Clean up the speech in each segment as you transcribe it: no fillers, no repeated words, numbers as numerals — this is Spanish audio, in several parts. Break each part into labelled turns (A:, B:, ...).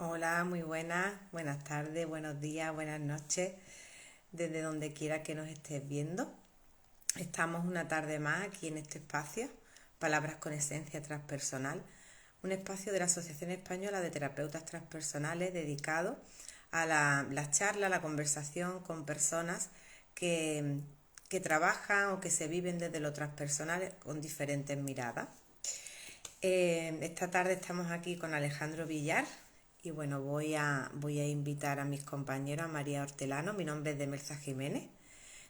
A: Hola, muy buenas tardes, buenos días, buenas noches, desde donde quiera que nos estés viendo. Estamos una tarde más aquí en este espacio, Palabras con Esencia Transpersonal, un espacio de la Asociación Española de Terapeutas Transpersonales dedicado a la charla, la conversación con personas que, que trabajan o que se viven desde lo transpersonal con diferentes miradas. Esta tarde estamos aquí con Alejandro Villar y bueno, voy a invitar a mis compañeros, a María Hortelano. Mi nombre es Demelza Jiménez,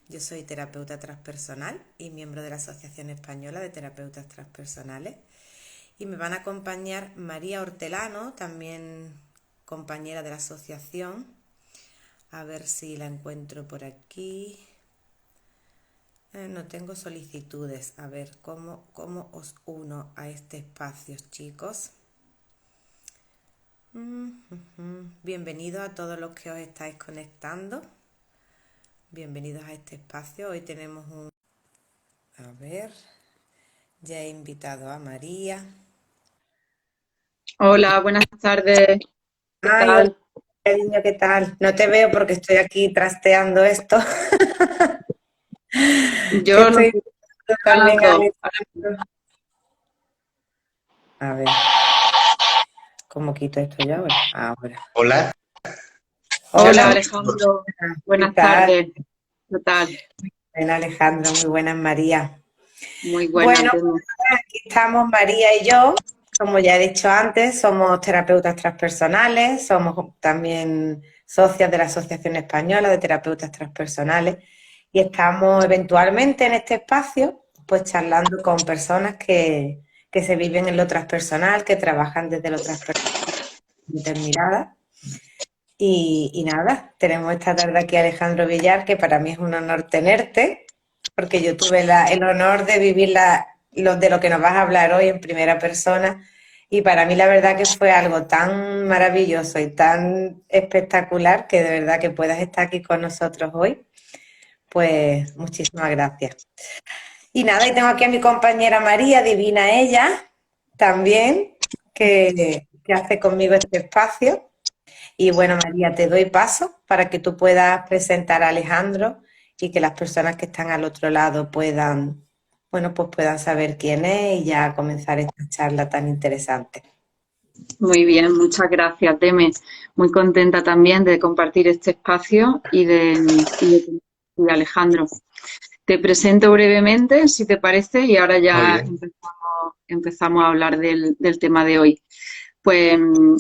A: yo soy terapeuta transpersonal y miembro de la Asociación Española de Terapeutas Transpersonales. Y me van a acompañar María Hortelano, también compañera de la asociación. A ver si la encuentro por aquí. No tengo solicitudes. A ver, ¿cómo os uno a este espacio, chicos? Bienvenidos a todos los que os estáis conectando. Bienvenidos a este espacio. Hoy tenemos un... A ver, ya he invitado a María.
B: Hola, buenas tardes. ¿Qué
A: Ay, hola,
B: tal?
A: cariño, ¿qué tal? No te veo porque estoy aquí trasteando esto. Que
B: Yo lo
A: estoy
B: estoy
A: también a
B: preparando.
A: Alejandro. A ver, ¿cómo quito esto ya? Bueno, ahora.
C: Hola, ya
B: Hola,
A: Hola,
C: estamos.
B: Alejandro.
A: ¿qué
B: Buenas
A: tal?
B: tardes. ¿Qué tal?
A: Buenas, Alejandro, muy buenas, María.
B: Muy buenas,
A: Bueno,
B: Demo.
A: aquí estamos María y yo. Como ya he dicho antes, somos terapeutas transpersonales, somos también socias de la Asociación Española de Terapeutas Transpersonales y estamos eventualmente en este espacio, pues charlando con personas que se viven en lo transpersonal, que trabajan desde lo transpersonal determinada. Y nada, tenemos esta tarde aquí a Alejandro Villar, que para mí es un honor tenerte, porque yo tuve el honor de vivir de lo que nos vas a hablar hoy en primera persona. Y para mí la verdad que fue algo tan maravilloso y tan espectacular que de verdad que puedas estar aquí con nosotros hoy. Pues muchísimas gracias. Y nada, y tengo aquí a mi compañera María, divina ella, también, que hace conmigo este espacio. Y bueno, María, te doy paso para que tú puedas presentar a Alejandro y que las personas que están al otro lado puedan, bueno, pues puedan saber quién es y ya comenzar esta charla tan interesante.
B: Muy bien, muchas gracias, Deme. Muy contenta también de compartir este espacio y de Alejandro. Te presento brevemente, si te parece, y ahora
C: Muy
B: ya
C: bien.
B: empezamos a hablar del tema de hoy. Pues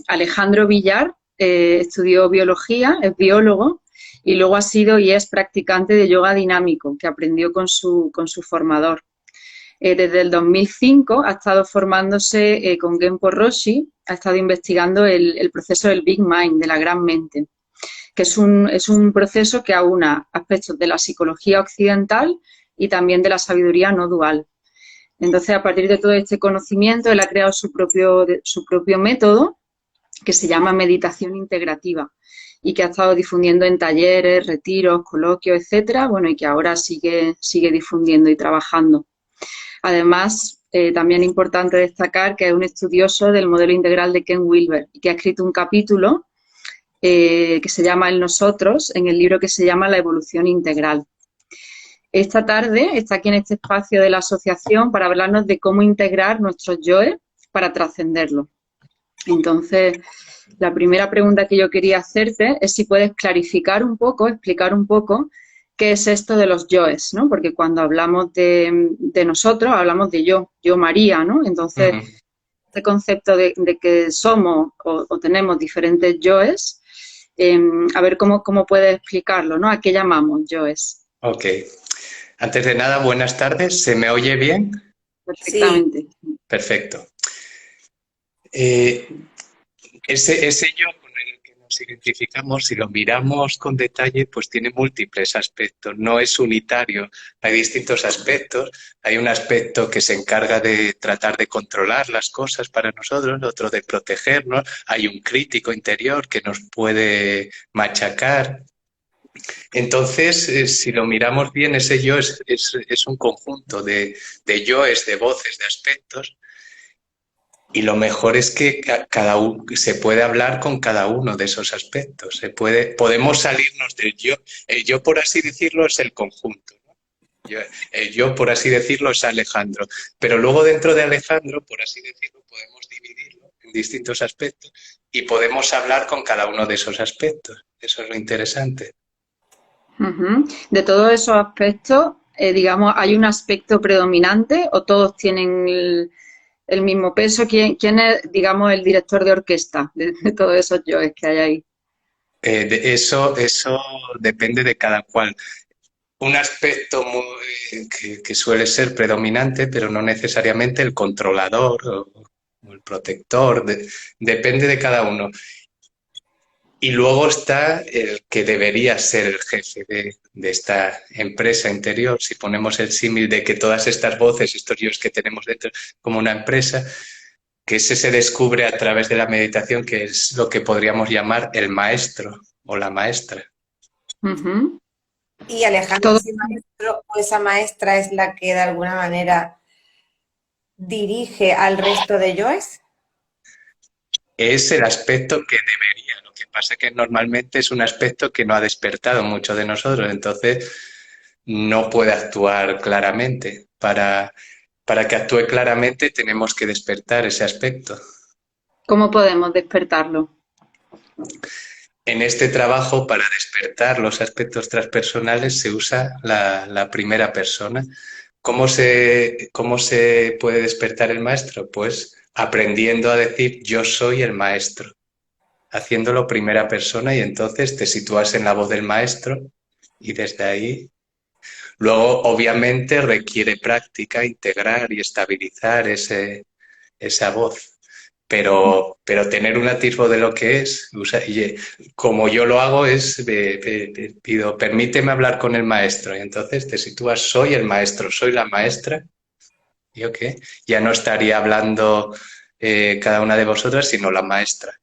B: Alejandro Villar estudió biología, es biólogo, y luego ha sido y es practicante de yoga dinámico, que aprendió con su formador. Desde el 2005 ha estado formándose con Genpo Roshi, ha estado investigando el proceso del Big Mind, de la gran mente, que es un proceso que aúna aspectos de la psicología occidental y también de la sabiduría no dual. Entonces, a partir de todo este conocimiento, él ha creado su propio método que se llama meditación integrativa y que ha estado difundiendo en talleres, retiros, coloquios, etcétera, bueno, y que ahora sigue difundiendo y trabajando. Además, también es importante destacar que es un estudioso del modelo integral de Ken Wilber y que ha escrito un capítulo que se llama El Nosotros en el libro que se llama La evolución integral. Esta tarde está aquí en este espacio de la asociación para hablarnos de cómo integrar nuestros yoes para trascenderlo. Entonces, la primera pregunta que yo quería hacerte es si puedes clarificar un poco, explicar un poco qué es esto de los yoes, ¿no? Porque cuando hablamos de nosotros, hablamos de yo María, ¿no? Entonces,
C: Ujú.
B: este concepto de que somos o tenemos diferentes yoes, eh, a ver cómo puedes explicarlo, ¿no? ¿A qué llamamos yoes?
C: Ok. Antes de nada, buenas tardes. ¿Se me oye bien?
A: Sí,
B: Perfectamente.
C: Perfecto. Eh, ese yo con el que nos identificamos, si lo miramos con detalle, pues tiene múltiples aspectos. No es unitario. Hay distintos aspectos. Hay un aspecto que se encarga de tratar de controlar las cosas para nosotros, otro de protegernos. Hay un crítico interior que nos puede machacar. Entonces, si lo miramos bien, ese yo es un conjunto de yoes, de voces, de aspectos. Y lo mejor es que se puede hablar con cada uno de esos aspectos. Podemos salirnos del yo. El yo, por así decirlo, es el conjunto, ¿no? El yo, por así decirlo, es Alejandro. Pero luego dentro de Alejandro, por así decirlo, podemos dividirlo en distintos aspectos y podemos hablar con cada uno de esos aspectos. Eso es lo interesante.
B: De todos esos aspectos, digamos, ¿hay un aspecto predominante o todos tienen el mismo peso? ¿Quién es, digamos, el director de orquesta de todos esos yoes que hay ahí?
C: Eso depende de cada cual. Un aspecto que suele ser predominante, pero no necesariamente el controlador o el protector, depende de cada uno. Y luego está el que debería ser el jefe de esta empresa interior. Si ponemos el símil de que todas estas voces, estos yos que tenemos dentro, como una empresa, que ese se descubre a través de la meditación, que es lo que podríamos llamar el maestro o la maestra.
A: Y Alejandro, ese maestro o esa maestra es la que de alguna manera dirige al resto de yoes.
C: Es el aspecto que debería. Lo que pasa es que normalmente es un aspecto que no ha despertado mucho de nosotros, entonces no puede actuar claramente. Para que actúe claramente tenemos que despertar ese aspecto.
B: ¿Cómo podemos despertarlo?
C: En este trabajo, para despertar los aspectos transpersonales, se usa la primera persona. ¿Cómo se puede despertar el maestro? Pues aprendiendo a decir yo soy el maestro, haciéndolo primera persona, y entonces te sitúas en la voz del maestro y desde ahí. Luego, obviamente, requiere práctica, integrar y estabilizar esa voz. Pero tener un atisbo de lo que es, como yo lo hago, es pido, permíteme hablar con el maestro. Y entonces te sitúas, soy el maestro, soy la maestra. ¿Y ok? Ya no estaría hablando cada una de vosotras, sino la maestra.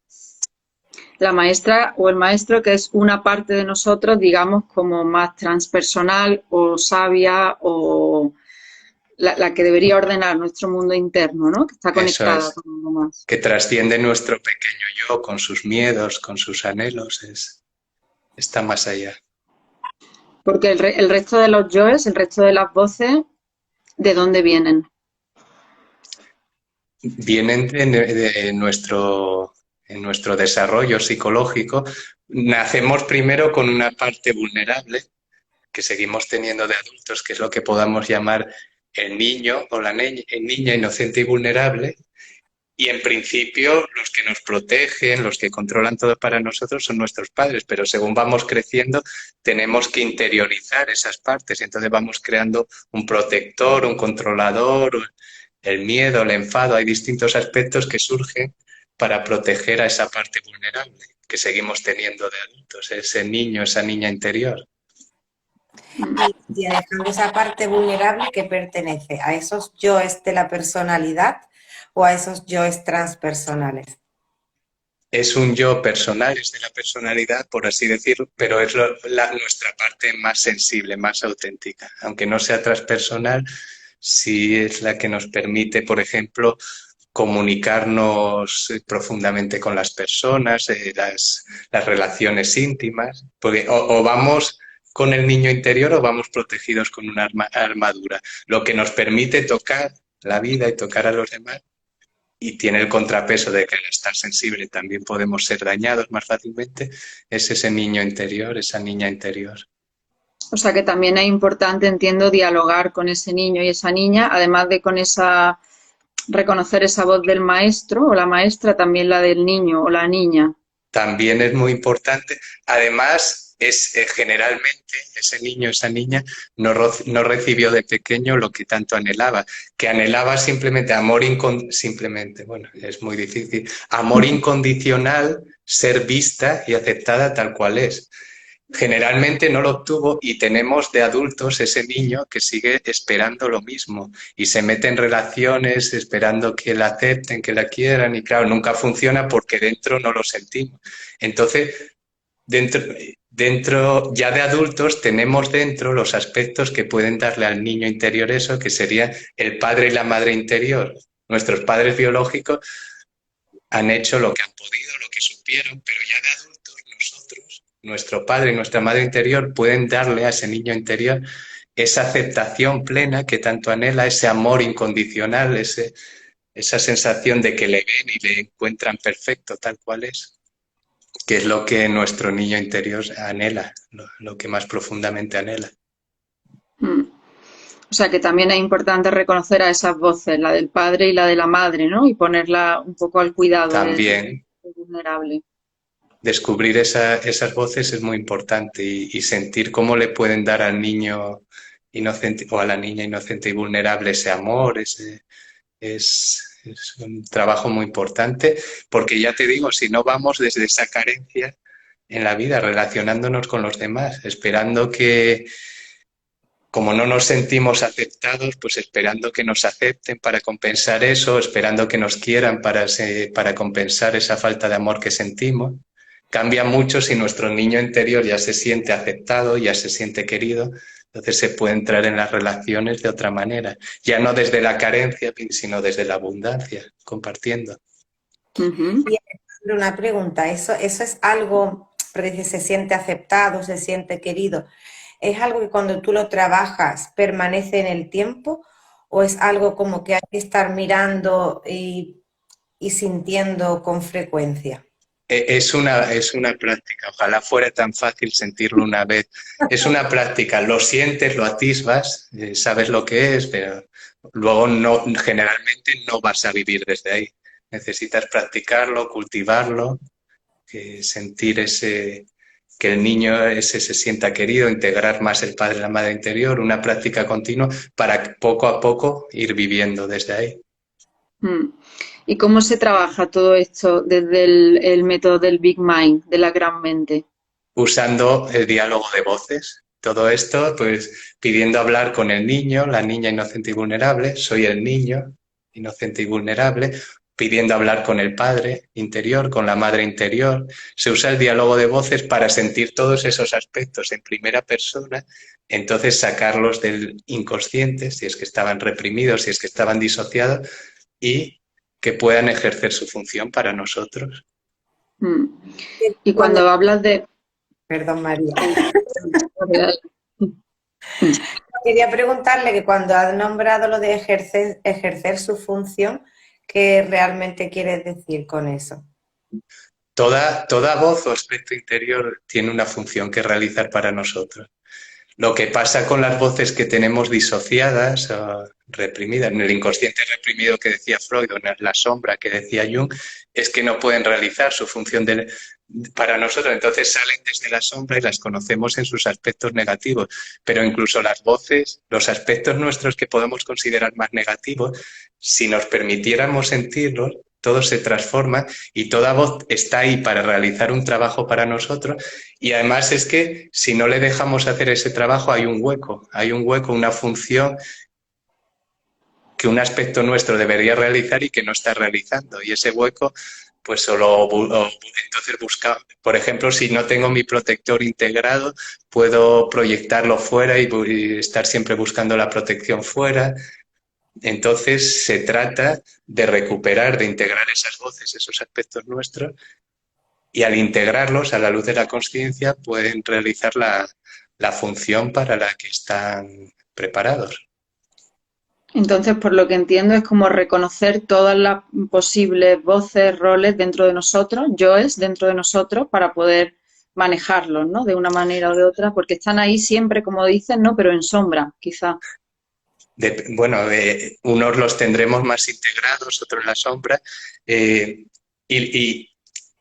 B: La maestra o el maestro, que es una parte de nosotros, digamos, como más transpersonal o sabia o la que debería ordenar nuestro mundo interno, ¿no? Que está conectada con algo más.
C: Que trasciende nuestro pequeño yo con sus miedos, con sus anhelos, está más allá.
B: Porque el resto de los yoes, el resto de las voces, ¿de dónde vienen?
C: Vienen de nuestro desarrollo psicológico. Nacemos primero con una parte vulnerable que seguimos teniendo de adultos, que es lo que podamos llamar el niño o la niña inocente y vulnerable, y en principio los que nos protegen, los que controlan todo para nosotros son nuestros padres, pero según vamos creciendo tenemos que interiorizar esas partes, y entonces vamos creando un protector, un controlador, el miedo, el enfado. Hay distintos aspectos que surgen para proteger a esa parte vulnerable que seguimos teniendo de adultos, ese niño, esa niña interior.
A: Y dejando esa parte vulnerable que pertenece a esos yoes de la personalidad o a esos yoes transpersonales.
C: Es un yo personal, es de la personalidad, por así decirlo, pero es nuestra parte más sensible, más auténtica. Aunque no sea transpersonal, sí es la que nos permite, por ejemplo, comunicarnos profundamente con las personas, las relaciones íntimas, porque o vamos con el niño interior o vamos protegidos con una armadura, lo que nos permite tocar la vida y tocar a los demás, y tiene el contrapeso de que al estar sensible también podemos ser dañados más fácilmente, es ese niño interior, esa niña interior.
B: O sea que también es importante, entiendo, dialogar con ese niño y esa niña, además de con esa reconocer esa voz del maestro o la maestra, también la del niño o la niña.
C: También es muy importante. Además, generalmente ese niño, esa niña, no recibió de pequeño lo que tanto anhelaba, que anhelaba simplemente bueno, es muy difícil, amor incondicional, ser vista y aceptada tal cual es. Generalmente no lo obtuvo, y tenemos de adultos ese niño que sigue esperando lo mismo y se mete en relaciones esperando que la acepten, que la quieran, y claro, nunca funciona porque dentro no lo sentimos. Entonces, dentro ya de adultos tenemos dentro los aspectos que pueden darle al niño interior eso, que sería el padre y la madre interior. Nuestros padres biológicos han hecho lo que han podido, lo que supieron, pero ya de adultos nosotros, nuestro padre y nuestra madre interior pueden darle a ese niño interior esa aceptación plena que tanto anhela, ese amor incondicional, esa sensación de que le ven y le encuentran perfecto tal cual es, que es lo que nuestro niño interior anhela, lo que más profundamente anhela.
B: Mm. O sea que también es importante reconocer a esas voces, la del padre y la de la madre, ¿no? Y ponerla un poco al cuidado
C: También
B: del vulnerable.
C: descubrir esas voces es muy importante y sentir cómo le pueden dar al niño inocente o a la niña inocente y vulnerable ese amor, es un trabajo muy importante, porque ya te digo, si no vamos desde esa carencia en la vida, relacionándonos con los demás, esperando que, como no nos sentimos aceptados, pues esperando que nos acepten para compensar eso, esperando que nos quieran para compensar esa falta de amor que sentimos. Cambia mucho si nuestro niño interior ya se siente aceptado, ya se siente querido, entonces se puede entrar en las relaciones de otra manera, ya no desde la carencia, sino desde la abundancia, compartiendo.
B: Ujú.
A: Y una pregunta, ¿eso es algo, porque dice, se siente aceptado, se siente querido? ¿Es algo que cuando tú lo trabajas permanece en el tiempo o es algo como que hay que estar mirando y sintiendo con frecuencia?
C: Es una práctica, ojalá fuera tan fácil sentirlo una vez. Es una práctica, lo sientes, lo atisbas, sabes lo que es, pero luego no, generalmente no vas a vivir desde ahí. Necesitas practicarlo, cultivarlo, sentir que el niño ese se sienta querido, integrar más el padre y la madre interior, una práctica continua para poco a poco ir viviendo desde ahí.
B: Mm. ¿Y cómo se trabaja todo esto desde el método del Big Mind, de la gran mente?
C: Usando el diálogo de voces. Todo esto, pues pidiendo hablar con el niño, la niña inocente y vulnerable, soy el niño inocente y vulnerable, pidiendo hablar con el padre interior, con la madre interior. Se usa el diálogo de voces para sentir todos esos aspectos en primera persona, entonces sacarlos del inconsciente, si es que estaban reprimidos, si es que estaban disociados, y que puedan ejercer su función para nosotros.
B: Mm. Y
A: Cuando,
B: cuando hablas de...
A: perdón, María.
B: Sí,
A: Quería preguntarle que cuando has nombrado lo de ejercer su función, ¿qué realmente quieres decir con eso?
C: Toda voz o aspecto interior tiene una función que realizar para nosotros. Lo que pasa con las voces que tenemos disociadas o reprimidas, en el inconsciente reprimido que decía Freud o en la sombra que decía Jung, es que no pueden realizar su función para nosotros. Entonces salen desde la sombra y las conocemos en sus aspectos negativos. Pero incluso las voces, los aspectos nuestros que podemos considerar más negativos, si nos permitiéramos sentirlos, todo se transforma y toda voz está ahí para realizar un trabajo para nosotros. Y además es que si no le dejamos hacer ese trabajo hay un hueco, una función que un aspecto nuestro debería realizar y que no está realizando. Y ese hueco, pues entonces buscar, por ejemplo, si no tengo mi protector integrado, puedo proyectarlo fuera y estar siempre buscando la protección fuera. Entonces se trata de recuperar, de integrar esas voces, esos aspectos nuestros, y al integrarlos a la luz de la conciencia pueden realizar la función para la que están preparados.
B: Entonces, por lo que entiendo, es como reconocer todas las posibles voces, roles dentro de nosotros, yoes dentro de nosotros, para poder manejarlos, ¿no? De una manera o de otra, porque están ahí siempre, como dicen, ¿no? Pero en sombra, quizá.
C: Bueno, unos los tendremos más integrados, otros en la sombra. Y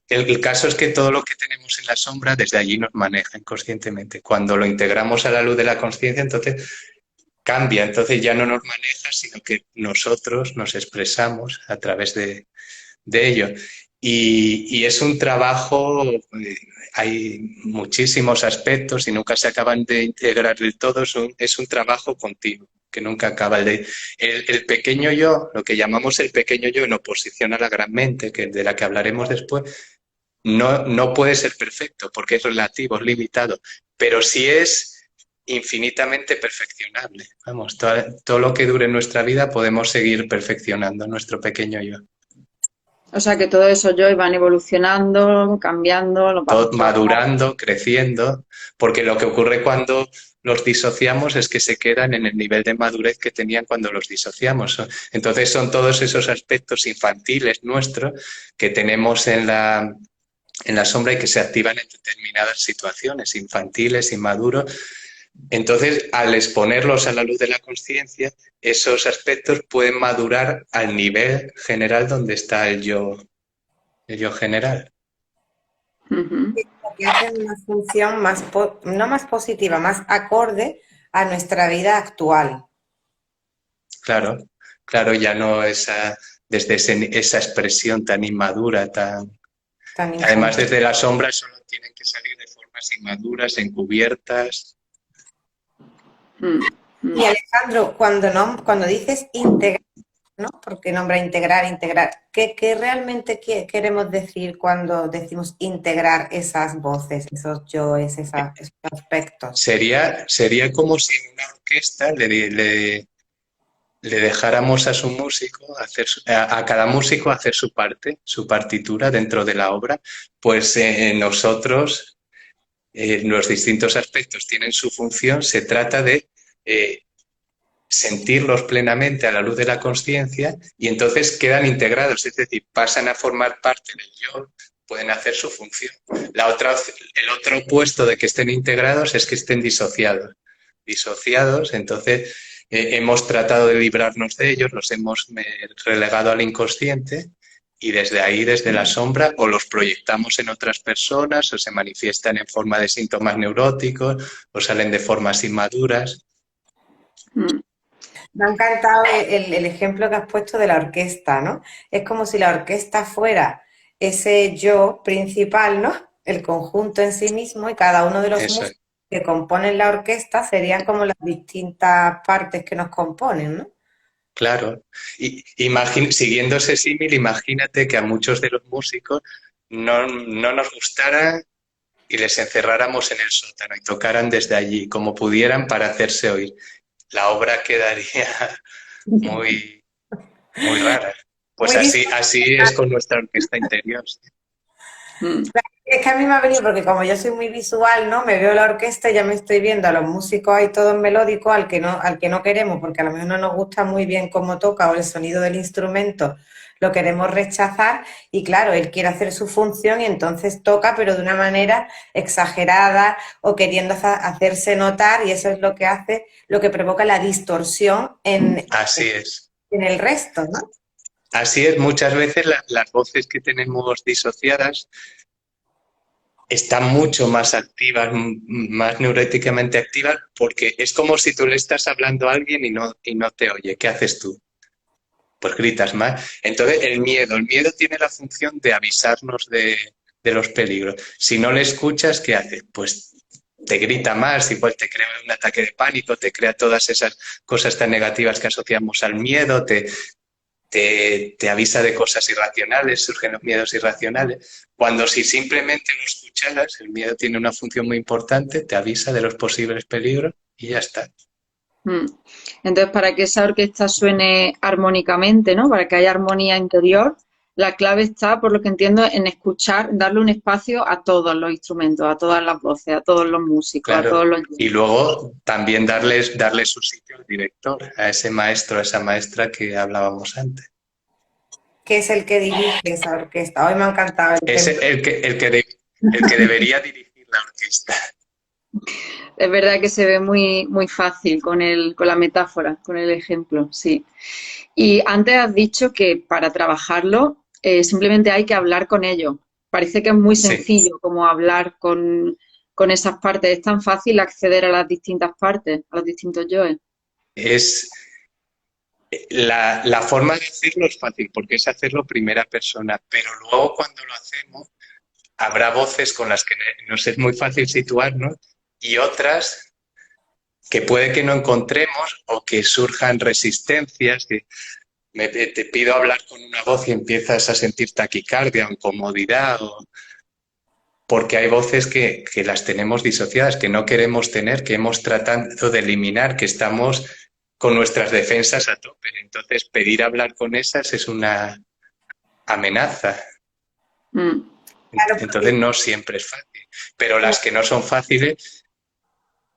C: el caso es que todo lo que tenemos en la sombra, desde allí nos maneja inconscientemente. Cuando lo integramos a la luz de la conciencia, entonces cambia, entonces ya no nos maneja, sino que nosotros nos expresamos a través de ello. Y es un trabajo, hay muchísimos aspectos y nunca se acaban de integrar del todo, es un trabajo continuo, que nunca acaba. El pequeño yo, lo que llamamos el pequeño yo en oposición a la gran mente, de la que hablaremos después, no puede ser perfecto porque es relativo, es limitado, pero sí es infinitamente perfeccionable. Vamos, todo lo que dure en nuestra vida podemos seguir perfeccionando nuestro pequeño yo.
B: O sea que todos esos yo van evolucionando, cambiando, los vamos trabajando.
C: Madurando, creciendo, porque lo que ocurre cuando los disociamos es que se quedan en el nivel de madurez que tenían cuando los disociamos. Entonces son todos esos aspectos infantiles nuestros que tenemos en la sombra y que se activan en determinadas situaciones, infantiles, inmaduros. Entonces, al exponerlos a la luz de la conciencia, esos aspectos pueden madurar al nivel general donde está el yo general.
B: Ujú.
A: Que hacen una función más, no más positiva, más acorde a nuestra vida actual.
C: Claro, claro, ya no desde esa expresión tan inmadura,
A: Tan
C: Además,
A: infantil.
C: desde la sombra solo tienen que salir de formas inmaduras, encubiertas.
B: Mm, mm.
A: Y Alejandro, cuando dices integrar, ¿no? Porque nombra integrar, ¿qué realmente queremos decir cuando decimos integrar esas voces, esos yoes, esos aspectos?
C: Sería como si en una orquesta le dejáramos a su músico a cada músico hacer su parte, su partitura dentro de la obra, pues nosotros, los distintos aspectos tienen su función, se trata de sentirlos plenamente a la luz de la conciencia y entonces quedan integrados, es decir, pasan a formar parte del yo, pueden hacer su función. El otro opuesto de que estén integrados es que estén disociados. Entonces hemos tratado de librarnos de ellos, los hemos relegado al inconsciente y desde ahí, desde la sombra, o los proyectamos en otras personas, o se manifiestan en forma de síntomas neuróticos, o salen de formas inmaduras.
B: Mm.
A: Me ha encantado el ejemplo que has puesto de la orquesta, ¿no? Es como si la orquesta fuera ese yo principal, ¿no? El conjunto en sí mismo y cada uno de los
C: Eso
A: músicos
C: es.
A: que componen la orquesta serían como las distintas partes que nos componen, ¿no?
C: Claro. Y siguiendo ese símil, imagínate que a muchos de los músicos no nos gustara y les encerráramos en el sótano y tocaran desde allí, como pudieran, para hacerse oír. La obra quedaría muy, muy rara. Pues
A: Muy
C: así es con nuestra orquesta interior.
B: Mm.
A: Es que a mí me ha venido, porque como yo soy muy visual, ¿no? Me veo la orquesta y ya me estoy viendo a los músicos ahí todos melódicos, al que no queremos, porque a lo mejor no nos gusta muy bien cómo toca o el sonido del instrumento, lo queremos rechazar y claro, él quiere hacer su función y entonces toca, pero de una manera exagerada o queriendo hacerse notar y eso es lo que hace, lo que provoca la distorsión
C: Así es.
A: en el resto, ¿no?
C: Así es, muchas veces las voces que tenemos disociadas están mucho más activas, más neuréticamente activas, porque es como si tú le estás hablando a alguien y no te oye. ¿Qué haces tú? Pues gritas más. Entonces, el miedo tiene la función de avisarnos de los peligros. Si no le escuchas, ¿qué hace? Pues te grita más, igual te crea un ataque de pánico, te crea todas esas cosas tan negativas que asociamos al miedo, te avisa de cosas irracionales, surgen los miedos irracionales. Cuando si simplemente lo escucharas, el miedo tiene una función muy importante, te avisa de los posibles peligros y ya está.
B: Mm. Entonces, para que esa orquesta suene armónicamente, ¿no? Para que haya armonía interior, la clave está, por lo que entiendo, en escuchar, darle un espacio a todos los instrumentos, a todas las voces, a todos los músicos, a todos
C: Claro.
B: los...
C: Y luego también darle su sitio al director, a ese maestro, a esa maestra que hablábamos antes.
A: Que es el que dirige esa orquesta. Hoy me ha encantado el
C: Es
A: ejemplo.
C: el que debería dirigir la orquesta.
B: Es verdad que se ve muy, muy fácil con la metáfora, con el ejemplo, sí. Y antes has dicho que para trabajarlo simplemente hay que hablar con ellos. Parece que es muy
C: Sí,
B: sencillo como hablar con esas partes. Es tan fácil acceder a las distintas partes, a los distintos yoes.
C: es la forma de hacerlo es fácil porque es hacerlo primera persona, pero luego cuando lo hacemos habrá voces con las que nos es muy fácil situarnos y otras que puede que no encontremos o que surjan resistencias, que te pido hablar con una voz y empiezas a sentir taquicardia o incomodidad porque hay voces que las tenemos disociadas, que no queremos tener, que hemos tratado de eliminar, que estamos con nuestras defensas a tope. Entonces, pedir hablar con esas es una amenaza.
B: Mm.
A: Claro,
C: Entonces,
A: porque
C: no siempre es fácil. Pero las que no son fáciles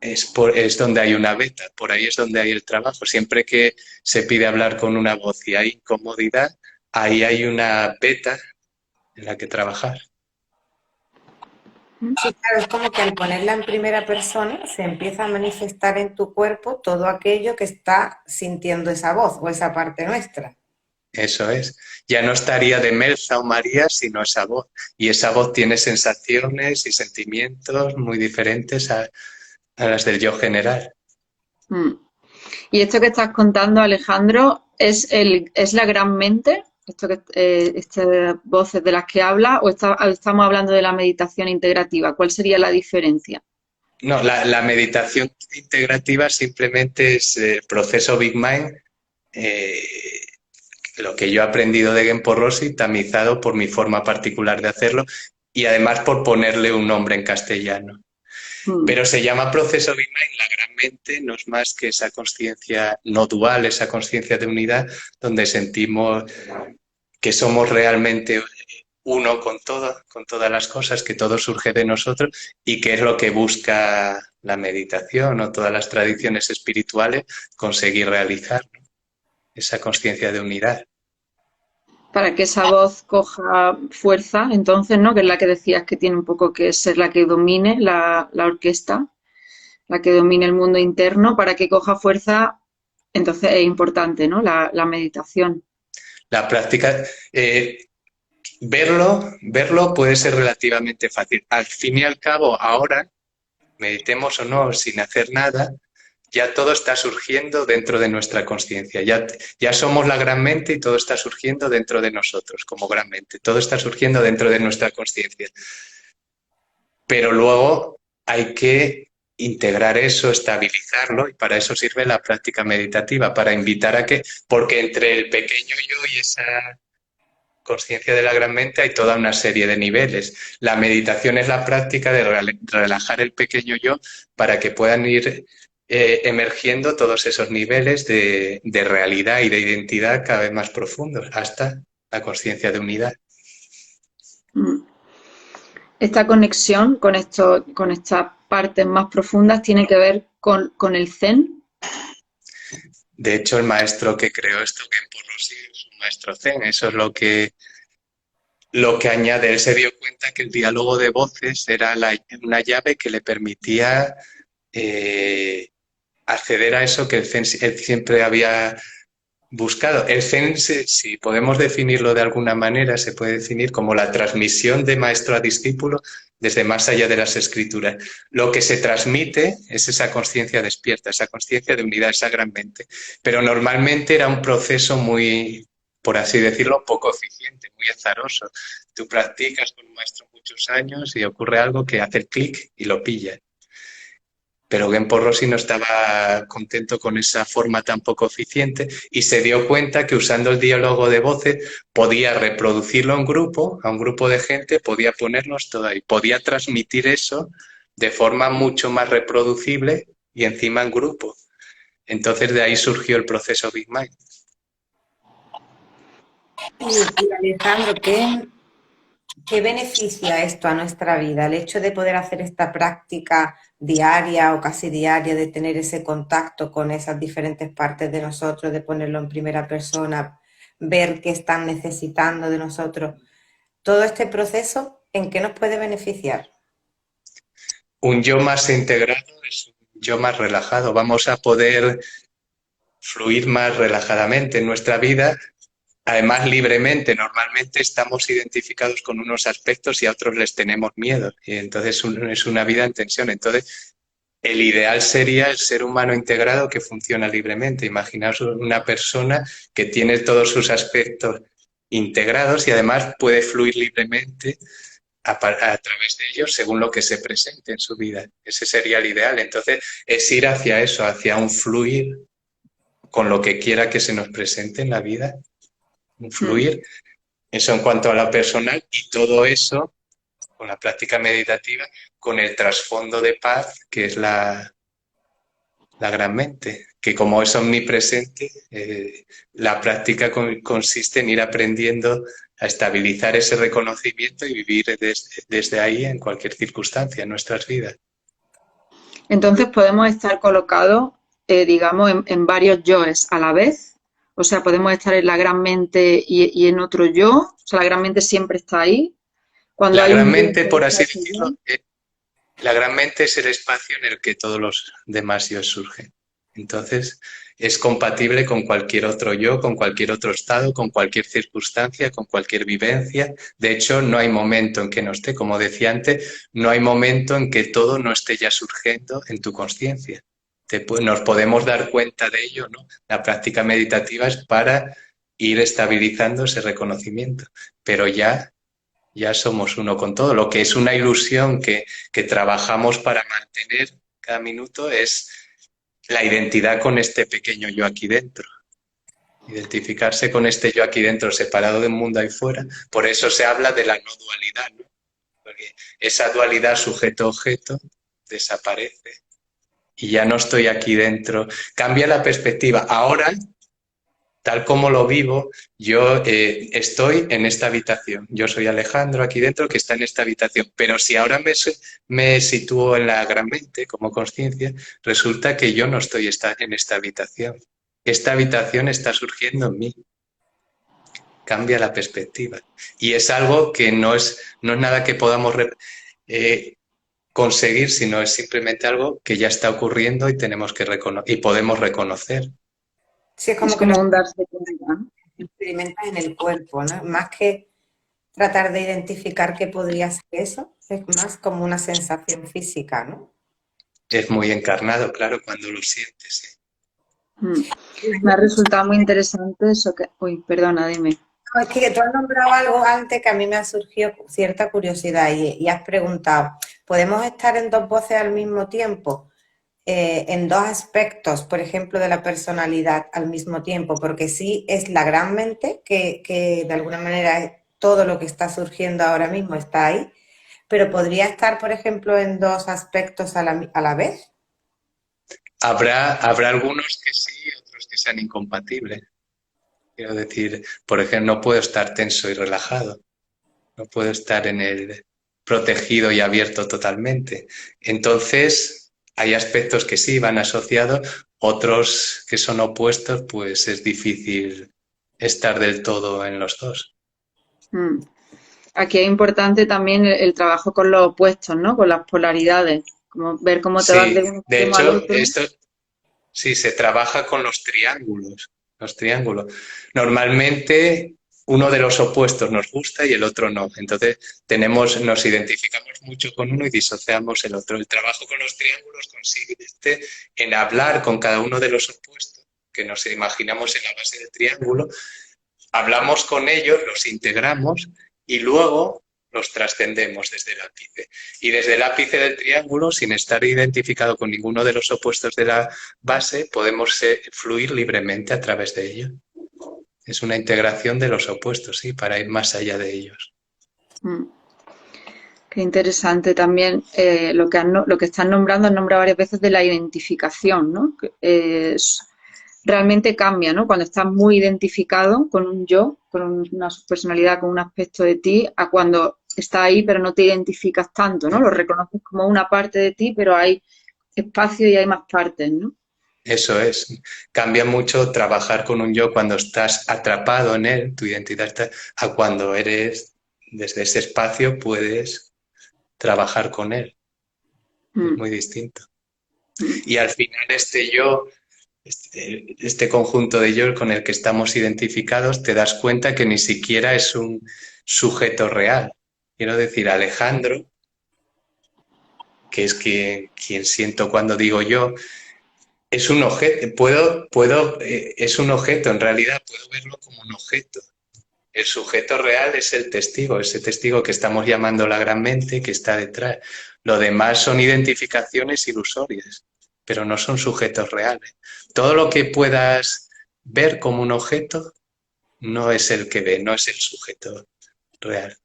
C: es donde hay una beta, por ahí es donde hay el trabajo. Siempre que se pide hablar con una voz y hay incomodidad, ahí hay una beta en la que trabajar.
A: sí, claro, es como que al ponerla en primera persona se empieza a manifestar en tu cuerpo todo aquello que está sintiendo esa voz o esa parte nuestra.
C: Eso es. Ya no estaría de Melza o María, sino esa voz. Y esa voz tiene sensaciones y sentimientos muy diferentes a las del yo general.
B: Mm. Y esto que estás contando, Alejandro, ¿es la gran mente? Estas voces de las que habla, o estamos hablando de la meditación integrativa? ¿Cuál sería la diferencia?
C: No, la meditación integrativa simplemente es el proceso Big Mind, eh, lo que yo he aprendido de Genpo Rossi, tamizado por mi forma particular de hacerlo y además por ponerle un nombre en castellano.
B: Mm.
C: Pero se llama proceso Big Mind, la gran mente no es más que esa conciencia no dual, esa conciencia de unidad, donde sentimos que somos realmente uno con todo, con todas las cosas, que todo surge de nosotros y que es lo que busca la meditación o todas las tradiciones espirituales conseguir realizar, ¿no? Esa conciencia de unidad.
B: Para que esa voz coja fuerza, entonces, ¿no? Que es la que decías que tiene un poco que ser la que domine la orquesta, la que domine el mundo interno, para que coja fuerza, entonces es importante, ¿no? La meditación.
C: La práctica, verlo puede ser relativamente fácil. Al fin y al cabo, ahora, meditemos o no, sin hacer nada, ya todo está surgiendo dentro de nuestra conciencia. Ya somos la gran mente y todo está surgiendo dentro de nosotros como gran mente. Todo está surgiendo dentro de nuestra conciencia. Pero luego hay que integrar eso, estabilizarlo, y para eso sirve la práctica meditativa, para invitar a que, porque entre el pequeño yo y esa conciencia de la gran mente hay toda una serie de niveles. La meditación es la práctica de relajar el pequeño yo para que puedan ir emergiendo todos esos niveles de realidad y de identidad cada vez más profundos, hasta la conciencia de unidad.
B: Mm. Esta conexión con estas partes más profundas tiene que ver con el Zen.
C: De hecho, el maestro que creó esto, Genpo Rossi, es un maestro zen. Eso es lo que añade. Él se dio cuenta que el diálogo de voces era una llave que le permitía acceder a eso que él siempre había buscado. El Zen, si podemos definirlo de alguna manera, se puede definir como la transmisión de maestro a discípulo desde más allá de las escrituras. Lo que se transmite es esa conciencia despierta, esa conciencia de unidad, esa gran mente. Pero normalmente era un proceso muy, por así decirlo, poco eficiente, muy azaroso. Tú practicas con un maestro muchos años y ocurre algo que hace el clic y lo pilla. Pero Genpo Rossi no estaba contento con esa forma tan poco eficiente y se dio cuenta que usando el diálogo de voces podía reproducirlo a un grupo de gente, podía ponernos todo ahí, podía transmitir eso de forma mucho más reproducible y encima en grupo. Entonces de ahí surgió el proceso Big Mind.
A: Y Alejandro, ¿qué beneficia esto a nuestra vida? El hecho de poder hacer esta práctica diaria o casi diaria, de tener ese contacto con esas diferentes partes de nosotros, de ponerlo en primera persona, ver qué están necesitando de nosotros. Todo este proceso, ¿en qué nos puede beneficiar?
C: Un yo más integrado es un yo más relajado. Vamos a poder fluir más relajadamente en nuestra vida. Además, libremente, normalmente estamos identificados con unos aspectos y a otros les tenemos miedo. Y entonces es una vida en tensión. Entonces, el ideal sería el ser humano integrado que funciona libremente. Imaginaos una persona que tiene todos sus aspectos integrados y además puede fluir libremente a través de ellos según lo que se presente en su vida. Ese sería el ideal. Entonces, es ir hacia eso, hacia un fluir con lo que quiera que se nos presente en la vida. Un fluir. Eso en cuanto a lo personal, y todo eso con la práctica meditativa, con el trasfondo de paz que es la gran mente, que como es omnipresente, la práctica consiste en ir aprendiendo a estabilizar ese reconocimiento y vivir desde ahí en cualquier circunstancia en nuestras vidas.
B: Entonces podemos estar colocados, digamos, en varios yoes a la vez. O sea, podemos estar en la gran mente y en otro yo. O sea, la gran mente siempre está ahí. Cuando
C: La
B: hay
C: gran
B: un yo,
C: mente, por así
B: ese yo.
C: decirlo, la gran mente es el espacio en el que todos los demás yo surgen. Entonces, es compatible con cualquier otro yo, con cualquier otro estado, con cualquier circunstancia, con cualquier vivencia. De hecho, no hay momento en que no esté, como decía antes, no hay momento en que todo no esté ya surgiendo en tu consciencia. Nos podemos dar cuenta de ello, ¿no? La práctica meditativa es para ir estabilizando ese reconocimiento, pero ya somos uno con todo. Lo que es una ilusión que trabajamos para mantener cada minuto es la identidad con este pequeño yo aquí dentro. Identificarse con este yo aquí dentro, separado del mundo ahí fuera. Por eso se habla de la no dualidad, ¿no? Porque esa dualidad sujeto-objeto desaparece y ya no estoy aquí dentro. Cambia la perspectiva. Ahora, tal como lo vivo, yo estoy en esta habitación. Yo soy Alejandro aquí dentro que está en esta habitación. Pero si ahora me sitúo en la gran mente como conciencia, resulta que yo no estoy en esta habitación. Esta habitación está surgiendo en mí. Cambia la perspectiva. Y es algo que no es nada que podamos conseguir, sino es simplemente algo que ya está ocurriendo y tenemos que y podemos reconocer.
A: Sí, es como
B: Es
A: que lo
B: como un darse cuenta, ¿no?
A: experimentas en el cuerpo, ¿no? Más que tratar de identificar qué podría ser eso, es más como una sensación física, ¿no?
C: Es muy encarnado, claro, cuando lo sientes.
B: Mm. Me ha resultado muy interesante eso que... Uy, perdona, dime.
A: No, es que tú has nombrado algo antes que a mí me ha surgido cierta curiosidad y has preguntado, ¿podemos estar en dos voces al mismo tiempo? En dos aspectos, por ejemplo, de la personalidad al mismo tiempo, porque sí es la gran mente, que de alguna manera todo lo que está surgiendo ahora mismo está ahí, pero podría estar, por ejemplo, en dos aspectos a la vez.
C: Habrá algunos que sí y otros que sean incompatibles. Quiero decir, por ejemplo, no puedo estar tenso y relajado, no puedo estar en el protegido y abierto totalmente. Entonces, hay aspectos que sí van asociados, otros que son opuestos, pues es difícil estar del todo en los dos.
B: Mm. Aquí es importante también el trabajo con los opuestos, ¿no? Con las polaridades, como ver cómo te vas
C: Sí,
B: de un
C: de
B: extremo al
C: hecho,
B: otro.
C: esto sí se trabaja con los triángulos. Los triángulos. Normalmente uno de los opuestos nos gusta y el otro no. Entonces nos identificamos mucho con uno y disociamos el otro. El trabajo con los triángulos consiste en hablar con cada uno de los opuestos que nos imaginamos en la base del triángulo. Hablamos con ellos, los integramos y luego los trascendemos desde el ápice. Y desde el ápice del triángulo, sin estar identificado con ninguno de los opuestos de la base, podemos fluir libremente a través de ello. Es una integración de los opuestos, sí, para ir más allá de ellos.
B: Mm. Qué interesante también lo que están nombrando, han nombrado varias veces de la identificación, ¿no? Realmente cambia, ¿no? Cuando estás muy identificado con un yo, con una personalidad, con un aspecto de ti, a cuando estás ahí pero no te identificas tanto, ¿no? Lo reconoces como una parte de ti, pero hay espacio y hay más partes, ¿no?
C: Eso es. Cambia mucho trabajar con un yo cuando estás atrapado en él, tu identidad está, a cuando eres, desde ese espacio puedes trabajar con él. Es muy distinto. Y al final este yo, este conjunto de yo con el que estamos identificados, te das cuenta que ni siquiera es un sujeto real. Quiero decir, Alejandro, que es quien siento cuando digo yo, es un objeto, es un objeto, en realidad puedo verlo como un objeto. El sujeto real es el testigo, ese testigo que estamos llamando la gran mente que está detrás. Lo demás son identificaciones ilusorias, pero no son sujetos reales. Todo lo que puedas ver como un objeto no es el que ve, no es el sujeto real.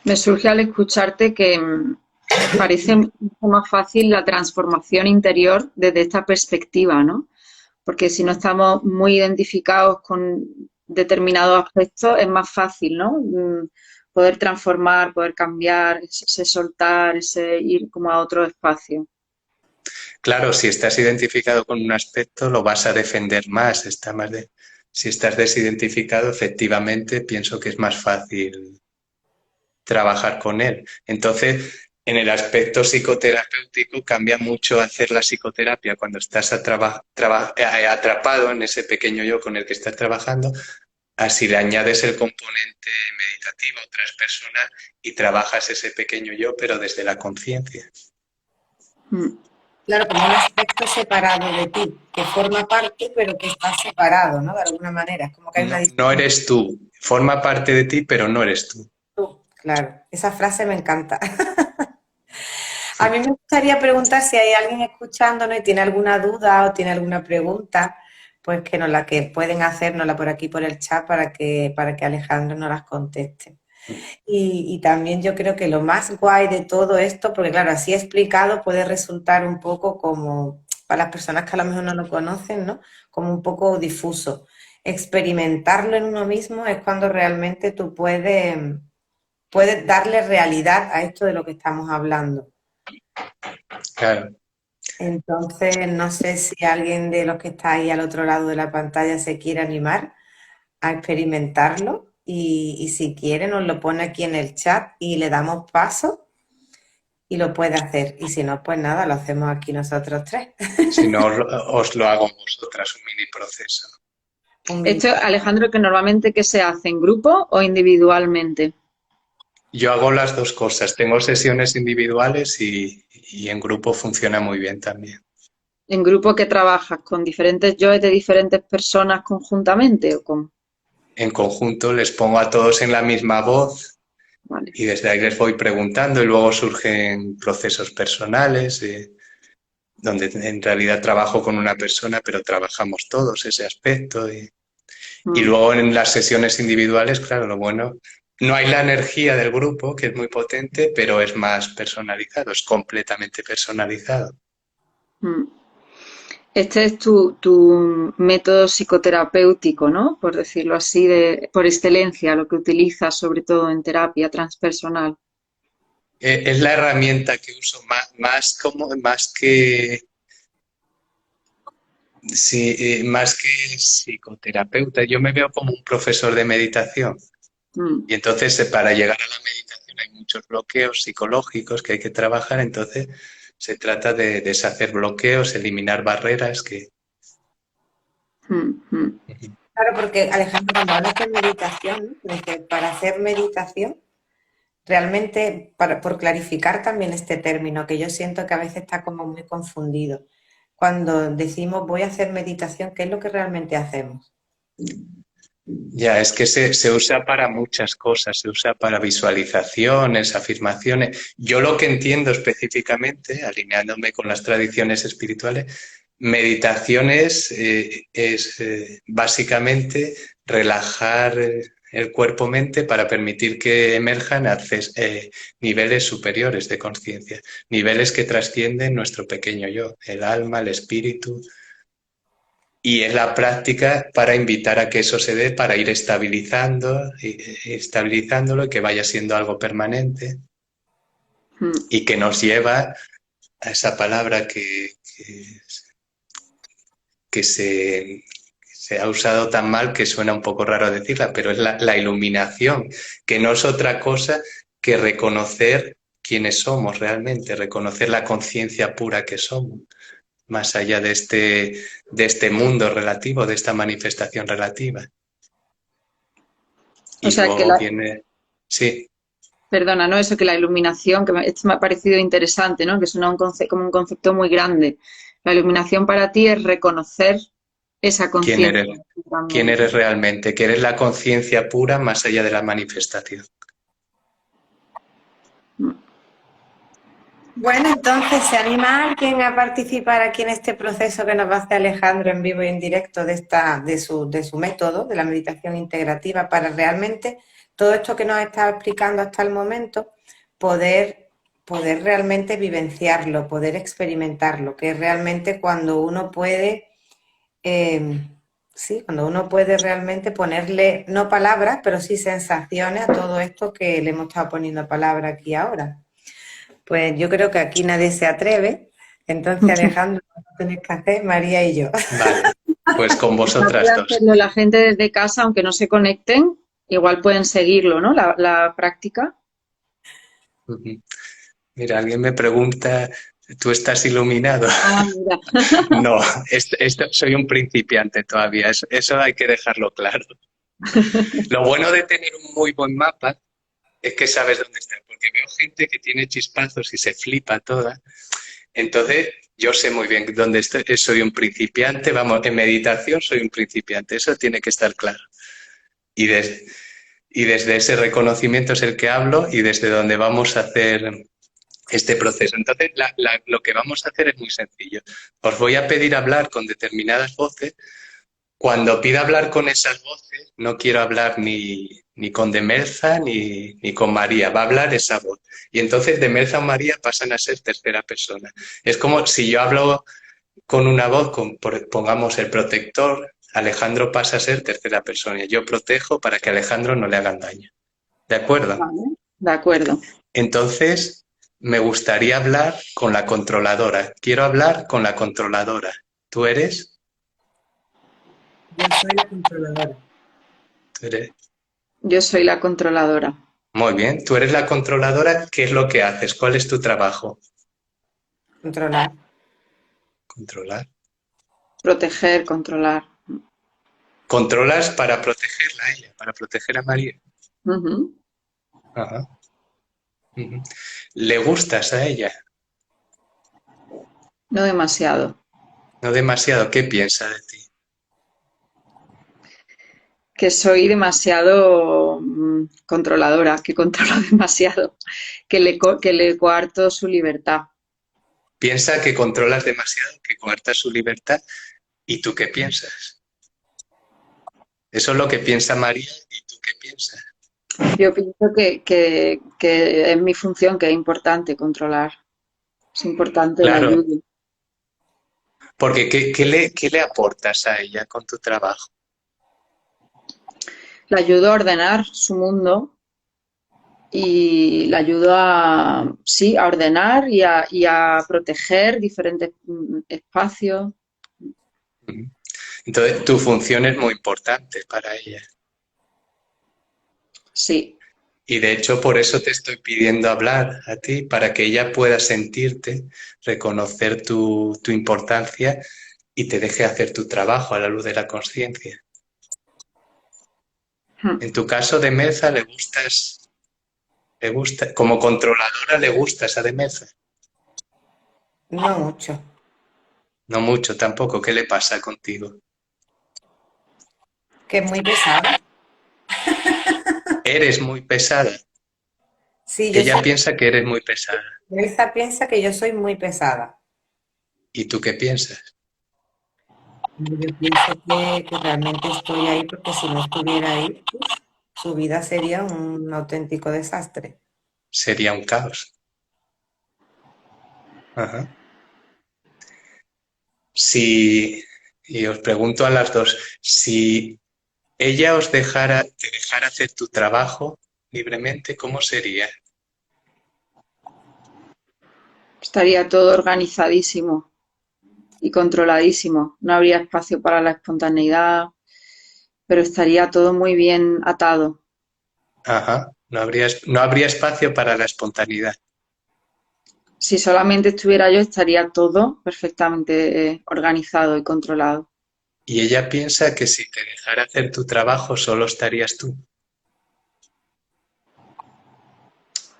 B: Me surge al escucharte que parece mucho más fácil la transformación interior desde esta perspectiva, ¿no? Porque si no estamos muy identificados con determinados aspectos, es más fácil, ¿no? Poder transformar, poder cambiar, ese soltar, ese ir como a otro espacio.
C: Claro, si estás identificado con un aspecto, lo vas a defender más. Si estás desidentificado, efectivamente, pienso que es más fácil trabajar con él. Entonces, en el aspecto psicoterapéutico cambia mucho hacer la psicoterapia cuando estás atrapado en ese pequeño yo con el que estás trabajando, así le añades el componente meditativo, transpersonal, y trabajas ese pequeño yo, pero desde la conciencia.
A: Claro, como un aspecto separado de ti, que forma parte, pero que está separado, ¿no? De alguna manera. Es como que hay una
C: No eres tú, forma parte de ti, pero no eres tú.
A: Claro, esa frase me encanta. A mí me gustaría preguntar si hay alguien escuchándonos y tiene alguna duda o tiene alguna pregunta, pues que pueden hacérnosla por aquí por el chat para que Alejandro nos las conteste. Y también yo creo que lo más guay de todo esto, porque claro, así explicado puede resultar un poco como, para las personas que a lo mejor no lo conocen, ¿no? Como un poco difuso. Experimentarlo en uno mismo es cuando realmente tú puedes darle realidad a esto de lo que estamos hablando.
C: Claro.
A: Entonces, no sé si alguien de los que está ahí al otro lado de la pantalla se quiere animar a experimentarlo y si quiere nos lo pone aquí en el chat y le damos paso y lo puede hacer. Y si no, pues nada, lo hacemos aquí nosotros tres.
C: Si no, os lo hago vosotras, un mini proceso.
B: Esto, Alejandro, que normalmente ¿qué se hace? ¿En grupo o individualmente?
C: Yo hago las dos cosas. Tengo sesiones individuales y en grupo funciona muy bien también.
B: ¿En grupo que trabajas con diferentes yoes de diferentes personas conjuntamente o cómo?
C: En conjunto les pongo a todos en la misma voz.
B: Vale.
C: Y desde ahí les voy preguntando y luego surgen procesos personales donde en realidad trabajo con una persona, pero trabajamos todos ese aspecto. Y luego en las sesiones individuales, claro, lo bueno, no hay la energía del grupo, que es muy potente, pero es más personalizado, es completamente personalizado.
B: Este es tu método psicoterapéutico, ¿no? Por decirlo así, por excelencia, lo que utilizas sobre todo en terapia transpersonal.
C: Es la herramienta que uso más que psicoterapeuta. Yo me veo como un profesor de meditación. Y entonces para llegar a la meditación hay muchos bloqueos psicológicos que hay que trabajar. Entonces se trata de deshacer bloqueos, eliminar barreras que...
A: Claro, porque Alejandro, cuando hablas de meditación, dice, para hacer meditación, realmente, por clarificar también este término, que yo siento que a veces está como muy confundido. Cuando decimos voy a hacer meditación, ¿qué es lo que realmente hacemos?
C: Ya, es que se usa para muchas cosas, se usa para visualizaciones, afirmaciones. Yo lo que entiendo específicamente, alineándome con las tradiciones espirituales, meditación es básicamente relajar el cuerpo-mente para permitir que emerjan niveles superiores de conciencia, niveles que trascienden nuestro pequeño yo, el alma, el espíritu. Y es la práctica para invitar a que eso se dé, para ir estabilizándolo y que vaya siendo algo permanente y que nos lleva a esa palabra que se ha usado tan mal que suena un poco raro decirla, pero es la iluminación, que no es otra cosa que reconocer quiénes somos realmente, reconocer la conciencia pura que somos, más allá de este mundo relativo, de esta manifestación relativa. Y
B: o sea,
C: luego viene... Sí.
B: Perdona, ¿no? Eso que la iluminación, esto me ha parecido interesante, ¿no? Que es como un concepto muy grande. La iluminación para ti es reconocer esa conciencia.
C: ¿Quién eres realmente? Que eres la conciencia pura más allá de la manifestación.
A: Bueno, entonces, ¿se anima alguien a participar aquí en este proceso que nos va a hacer Alejandro en vivo y en directo de su método, de la meditación integrativa, para realmente todo esto que nos ha estado explicando hasta el momento, poder realmente vivenciarlo, poder experimentarlo, que es realmente cuando uno puede, sí, cuando uno puede realmente ponerle, no palabras, pero sí sensaciones a todo esto que le hemos estado poniendo palabra aquí ahora. Pues yo creo que aquí nadie se atreve, entonces Alejandro, lo que tenéis que hacer, María y yo.
C: Vale, pues con
B: Quizá
C: vosotras
B: puede
C: dos.
B: hacerlo la gente desde casa, aunque no se conecten, igual pueden seguirlo, ¿no? La práctica.
C: Ujú. Mira, alguien me pregunta, ¿tú estás iluminado?
B: Ah, mira.
C: No, soy un principiante todavía, eso hay que dejarlo claro. Lo bueno de tener un muy buen mapa es que sabes dónde está, porque veo gente que tiene chispazos y se flipa toda. Entonces, yo sé muy bien dónde estoy, soy un principiante, vamos, en meditación soy un principiante, eso tiene que estar claro. Y, y desde ese reconocimiento es el que hablo y desde donde vamos a hacer este proceso. Entonces, lo que vamos a hacer es muy sencillo. Os voy a pedir hablar con determinadas voces. Cuando pida hablar con esas voces, no quiero hablar ni con Demelza ni con María, va a hablar esa voz. Y entonces Demelza o María pasan a ser tercera persona. Es como si yo hablo con una voz, pongamos el protector, Alejandro pasa a ser tercera persona. Yo protejo para que a Alejandro no le hagan daño. ¿De acuerdo?
B: Vale, de acuerdo.
C: Entonces, me gustaría hablar con la controladora. Quiero hablar con la controladora. ¿Tú eres?
A: Yo soy la controladora.
C: ¿Tú eres?
B: Yo soy la controladora.
C: Muy bien. Tú eres la controladora. ¿Qué es lo que haces? ¿Cuál es tu trabajo?
A: Controlar.
C: Controlar.
B: Proteger, controlar.
C: Controlas para protegerla a ella, para proteger a María.
B: Ujú.
C: Ajá. Ujú. ¿Le gustas a ella?
B: No demasiado.
C: No demasiado. ¿Qué piensa de ti?
B: Que soy demasiado controladora, que controlo demasiado, que le coarto su libertad.
C: Piensa que controlas demasiado, que coartas su libertad. ¿Y tú qué piensas? Eso es lo que piensa María. ¿Y tú qué piensas?
B: Yo pienso que es mi función, que es importante controlar. Es importante la
C: Claro,
B: ayuda.
C: porque qué le aportas a ella con tu trabajo?
B: La ayudo a ordenar su mundo y la ayudo a, sí, a ordenar y a proteger diferentes espacios.
C: Ujú. Entonces, tu función es muy importante para ella.
B: Sí,
C: Y de hecho, por eso te estoy pidiendo hablar a ti, para que ella pueda sentirte, reconocer tu importancia y te deje hacer tu trabajo a la luz de la conciencia. En tu caso, de Meza, le gusta, como controladora, le gustas a de Meza.
A: No mucho.
C: No mucho tampoco. ¿Qué le pasa contigo?
A: Que es muy pesada.
C: Eres muy pesada.
A: Sí, yo
C: Ella
A: soy.
C: piensa que eres muy pesada.
A: Elsa piensa que yo soy muy pesada.
C: ¿Y tú qué piensas?
A: Yo pienso que realmente estoy ahí porque si no estuviera ahí, uf, su vida sería un auténtico desastre.
C: Sería un caos. Ajá. Si, y os pregunto a las dos, si ella te dejara hacer tu trabajo libremente, ¿cómo sería?
B: estaría todo organizadísimo y controladísimo. No habría espacio para la espontaneidad, pero estaría todo muy bien atado.
C: Ajá. No habría espacio para la espontaneidad.
B: Si solamente estuviera yo, estaría todo perfectamente organizado y controlado.
C: Y ella piensa que si te dejara hacer tu trabajo, solo estarías tú.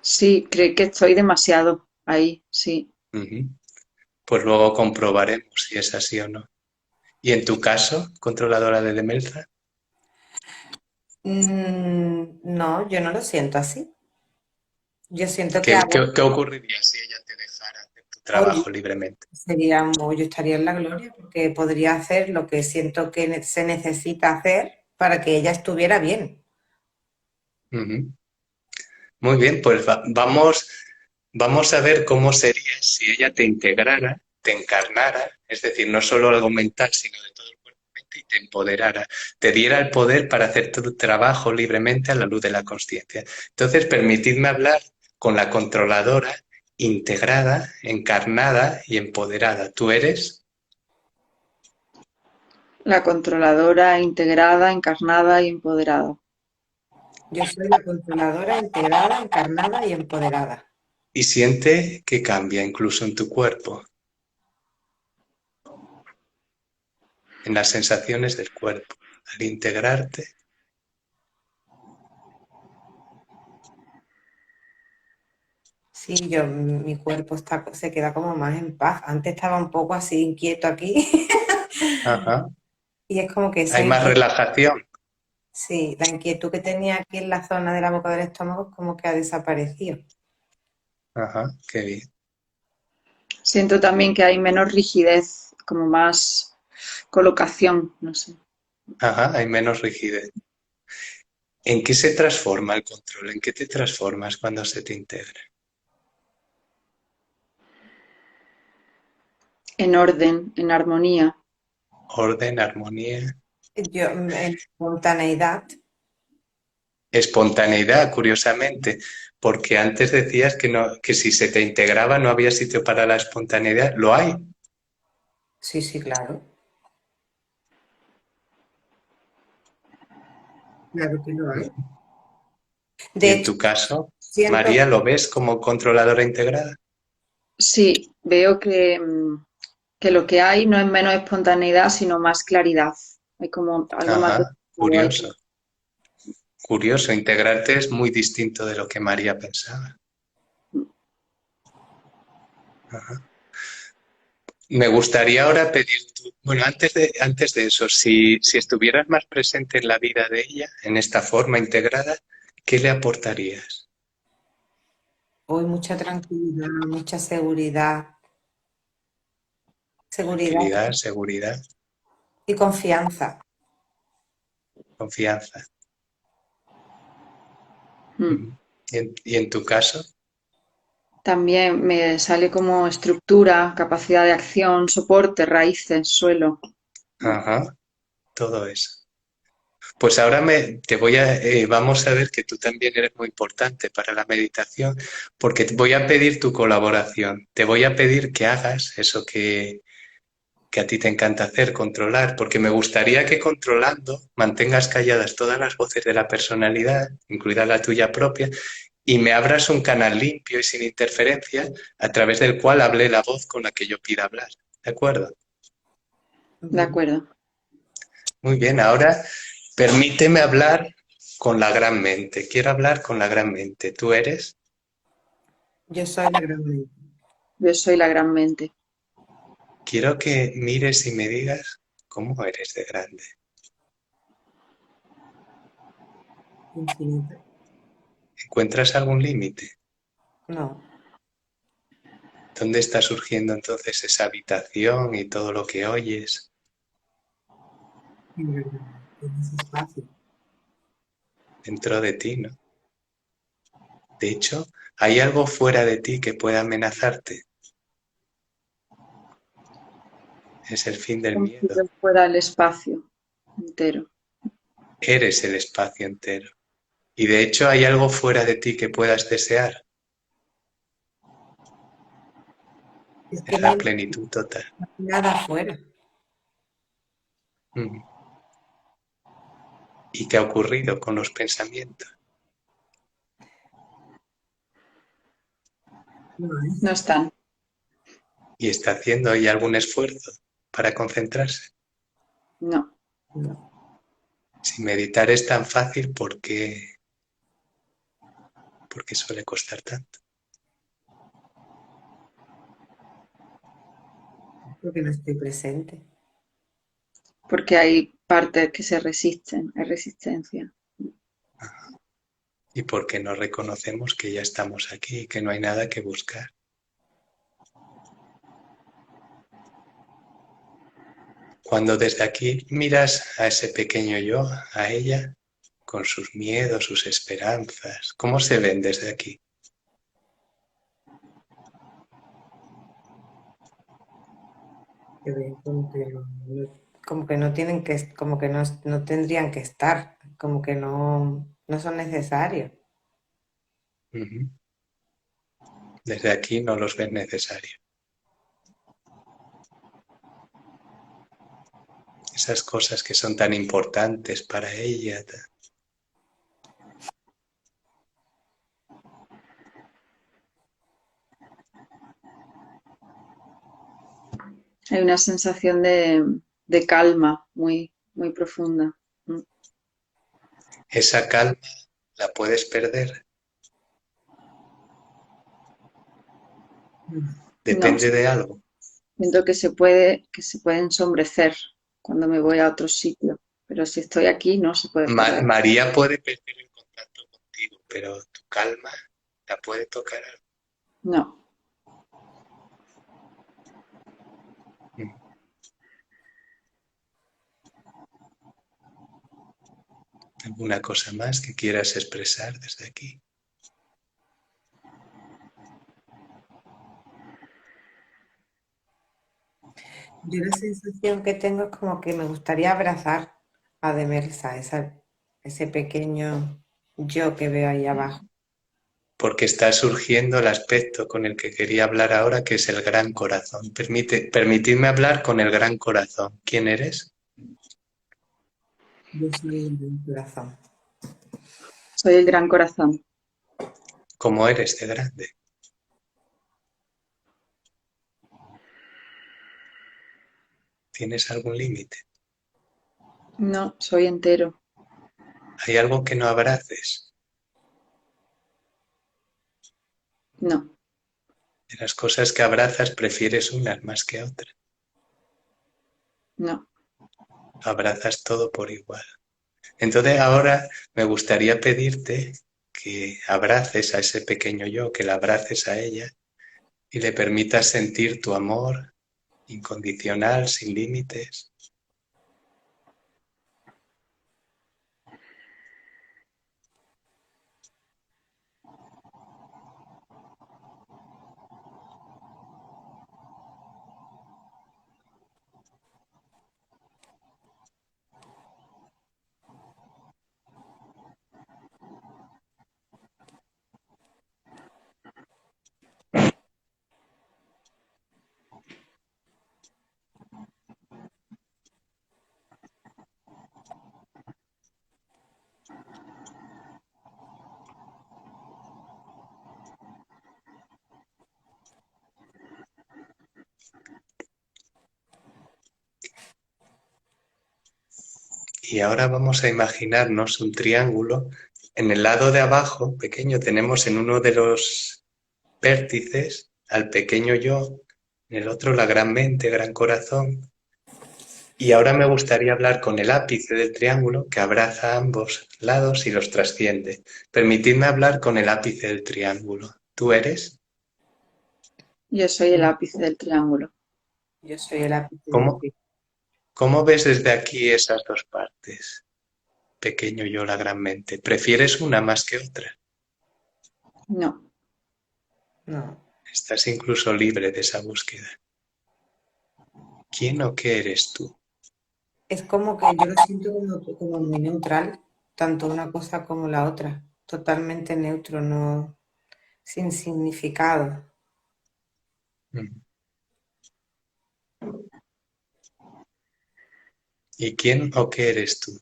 B: Sí, cree que estoy demasiado ahí, sí.
C: Ujú. Pues luego comprobaremos si es así o no. ¿Y en tu caso, controladora de Demelza?
A: No, yo no lo siento así. Yo siento que
C: ¿Qué ocurriría si ella te dejara hacer tu
A: hoy
C: trabajo libremente?
A: yo estaría en la gloria porque podría hacer lo que siento que se necesita hacer para que ella estuviera bien.
C: Ujú. Muy bien, pues vamos a ver cómo sería si ella te integrara, te encarnara, es decir, no solo algo mental, sino de todo el cuerpo y mente, y te empoderara, te diera el poder para hacer tu trabajo libremente a la luz de la consciencia. Entonces, permitidme hablar con la controladora integrada, encarnada y empoderada. ¿Tú eres?
B: La controladora, integrada, encarnada y empoderada.
A: Yo soy la controladora integrada, encarnada y empoderada.
C: Y siente que cambia incluso en tu cuerpo, en las sensaciones del cuerpo. Al integrarte,
A: Sí, mi cuerpo se queda como más en paz. Antes estaba un poco así inquieto aquí
C: ajá,
A: y es como que esa
C: hay más
A: inquietud,
C: relajación.
A: sí, la inquietud que tenía aquí en la zona de la boca del estómago como que ha desaparecido.
C: Ajá, qué bien.
B: Siento también que hay menos rigidez, como más colocación, no sé.
C: Ajá, hay menos rigidez. ¿En qué se transforma el control? ¿En qué te transformas cuando se te integra?
B: En orden, en armonía.
C: Orden, armonía,
A: Yo, en espontaneidad,
C: espontaneidad, curiosamente, porque antes decías que no, que si se te integraba no había sitio para la espontaneidad. ¿Lo hay?
A: sí, sí, claro, claro que lo hay.
C: Y
A: De
C: en
A: hecho,
C: tu caso,
A: siento,
C: María, ¿lo ves como controladora integrada?
B: Sí, veo que lo que hay no es menos espontaneidad, sino más claridad. Hay como algo más
C: Ajá,
B: definido ahí.
C: curioso. Curioso, integrarte es muy distinto de lo que María pensaba. Ajá. Me gustaría ahora pedir, bueno, antes de eso, si estuvieras más presente en la vida de ella, en esta forma integrada, ¿qué le aportarías?
A: hoy mucha tranquilidad, mucha seguridad, seguridad
C: Tranquilidad, seguridad,
A: y confianza.
C: confianza.
B: Mm.
C: Ujú. ¿Y en tu caso?
B: También me sale como estructura, capacidad de acción, soporte, raíces, suelo.
C: Ajá, todo eso. Pues ahora vamos a ver que tú también eres muy importante para la meditación, porque te voy a pedir tu colaboración. Te voy a pedir que hagas eso que a ti te encanta hacer, controlar, porque me gustaría que controlando mantengas calladas todas las voces de la personalidad, incluida la tuya propia, y me abras un canal limpio y sin interferencia a través del cual hable la voz con la que yo pida hablar. ¿De acuerdo?
B: De acuerdo.
C: Muy bien, ahora permíteme hablar con la gran mente. Quiero hablar con la gran mente. ¿Tú eres?
A: Yo soy la gran mente.
B: Yo soy la gran mente.
C: Quiero que mires y me digas cómo eres de grande.
A: Infinita.
C: ¿Encuentras algún límite?
A: No,
C: ¿Dónde está surgiendo entonces esa habitación y todo lo que oyes?
A: en verdad, en ese espacio.
C: Dentro de ti, ¿no? De hecho, ¿hay algo fuera de ti que pueda amenazarte? Es el fin del
B: Como si
C: miedo.
B: yo fuera el espacio entero.
C: Eres el espacio entero. Y de hecho, ¿hay algo fuera de ti que puedas desear?
A: Es que
C: Es
A: no
C: la
A: hay
C: plenitud total.
A: nada afuera.
C: Mm. ¿Y qué ha ocurrido con los pensamientos?
A: No hay.
B: No están.
C: ¿Y está haciendo ahí algún esfuerzo para concentrarse?
B: No.
A: No.
C: Si meditar es tan fácil, ¿por qué suele costar tanto?
A: Porque no estoy presente.
B: Porque hay partes que se resisten. Hay resistencia.
C: ¿Y por qué no reconocemos que ya estamos aquí y que no hay nada que buscar? Cuando desde aquí miras a ese pequeño yo, a ella, con sus miedos, sus esperanzas. ¿Cómo se ven desde aquí?
A: Que ven como que no tienen que, como que no tendrían que estar, como que no son necesarios.
C: Ujú. Desde aquí no los ven necesarios. Esas cosas que son tan importantes para ella.
B: Hay una sensación de calma muy, muy profunda.
C: Esa calma la puedes perder.
B: No,
C: Depende de algo.
B: siento que se puede ensombrecer cuando me voy a otro sitio, pero si estoy aquí no se puede perder.
C: María puede perder el contacto contigo, pero tu calma la puede tocar algo.
B: No,
C: Mm. ¿Alguna cosa más que quieras expresar desde aquí?
A: Yo la sensación que tengo es como que me gustaría abrazar a Demelsa, ese pequeño yo que veo ahí abajo.
C: Porque está surgiendo el aspecto con el que quería hablar ahora, que es el gran corazón. Permitidme hablar con el gran corazón. ¿Quién eres?
A: Yo soy el del corazón.
B: soy el gran corazón.
C: ¿Cómo eres de grande? ¿Tienes algún límite?
B: No, soy entero.
C: ¿Hay algo que no abraces?
B: No,
C: De las cosas que abrazas prefieres unas más que otras.
B: no.
C: Abrazas todo por igual. Entonces ahora me gustaría pedirte que abraces a ese pequeño yo, que la abraces a ella y le permitas sentir tu amor incondicional, sin límites. Y ahora vamos a imaginarnos un triángulo. En el lado de abajo, pequeño, tenemos en uno de los vértices al pequeño yo, en el otro la gran mente, gran corazón. Y ahora me gustaría hablar con el ápice del triángulo que abraza a ambos lados y los trasciende. Permitidme hablar con el ápice del triángulo. ¿Tú eres?
B: Yo soy el ápice del triángulo.
A: Yo soy el ápice del
C: ¿Cómo,
A: pico.
C: cómo ves desde aquí esas dos partes? Pequeño yo, la gran mente. ¿Prefieres una más que otra?
B: No,
A: No.
C: Estás incluso libre de esa búsqueda. ¿Quién o qué eres tú?
A: Es como que yo lo siento como muy neutral, tanto una cosa como la otra. Totalmente neutro, no, sin significado.
C: Mm. ¿Y quién o qué eres tú?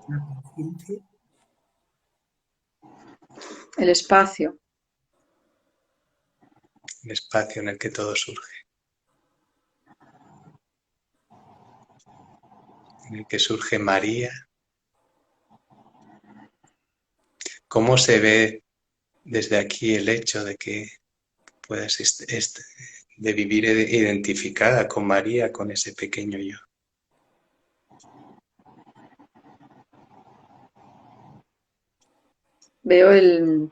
A: La conciencia.
B: el espacio.
C: El espacio en el que todo surge, en el que surge María. ¿Cómo se ve desde aquí el hecho de que puedas de vivir identificada con María, con ese pequeño yo?
B: Veo el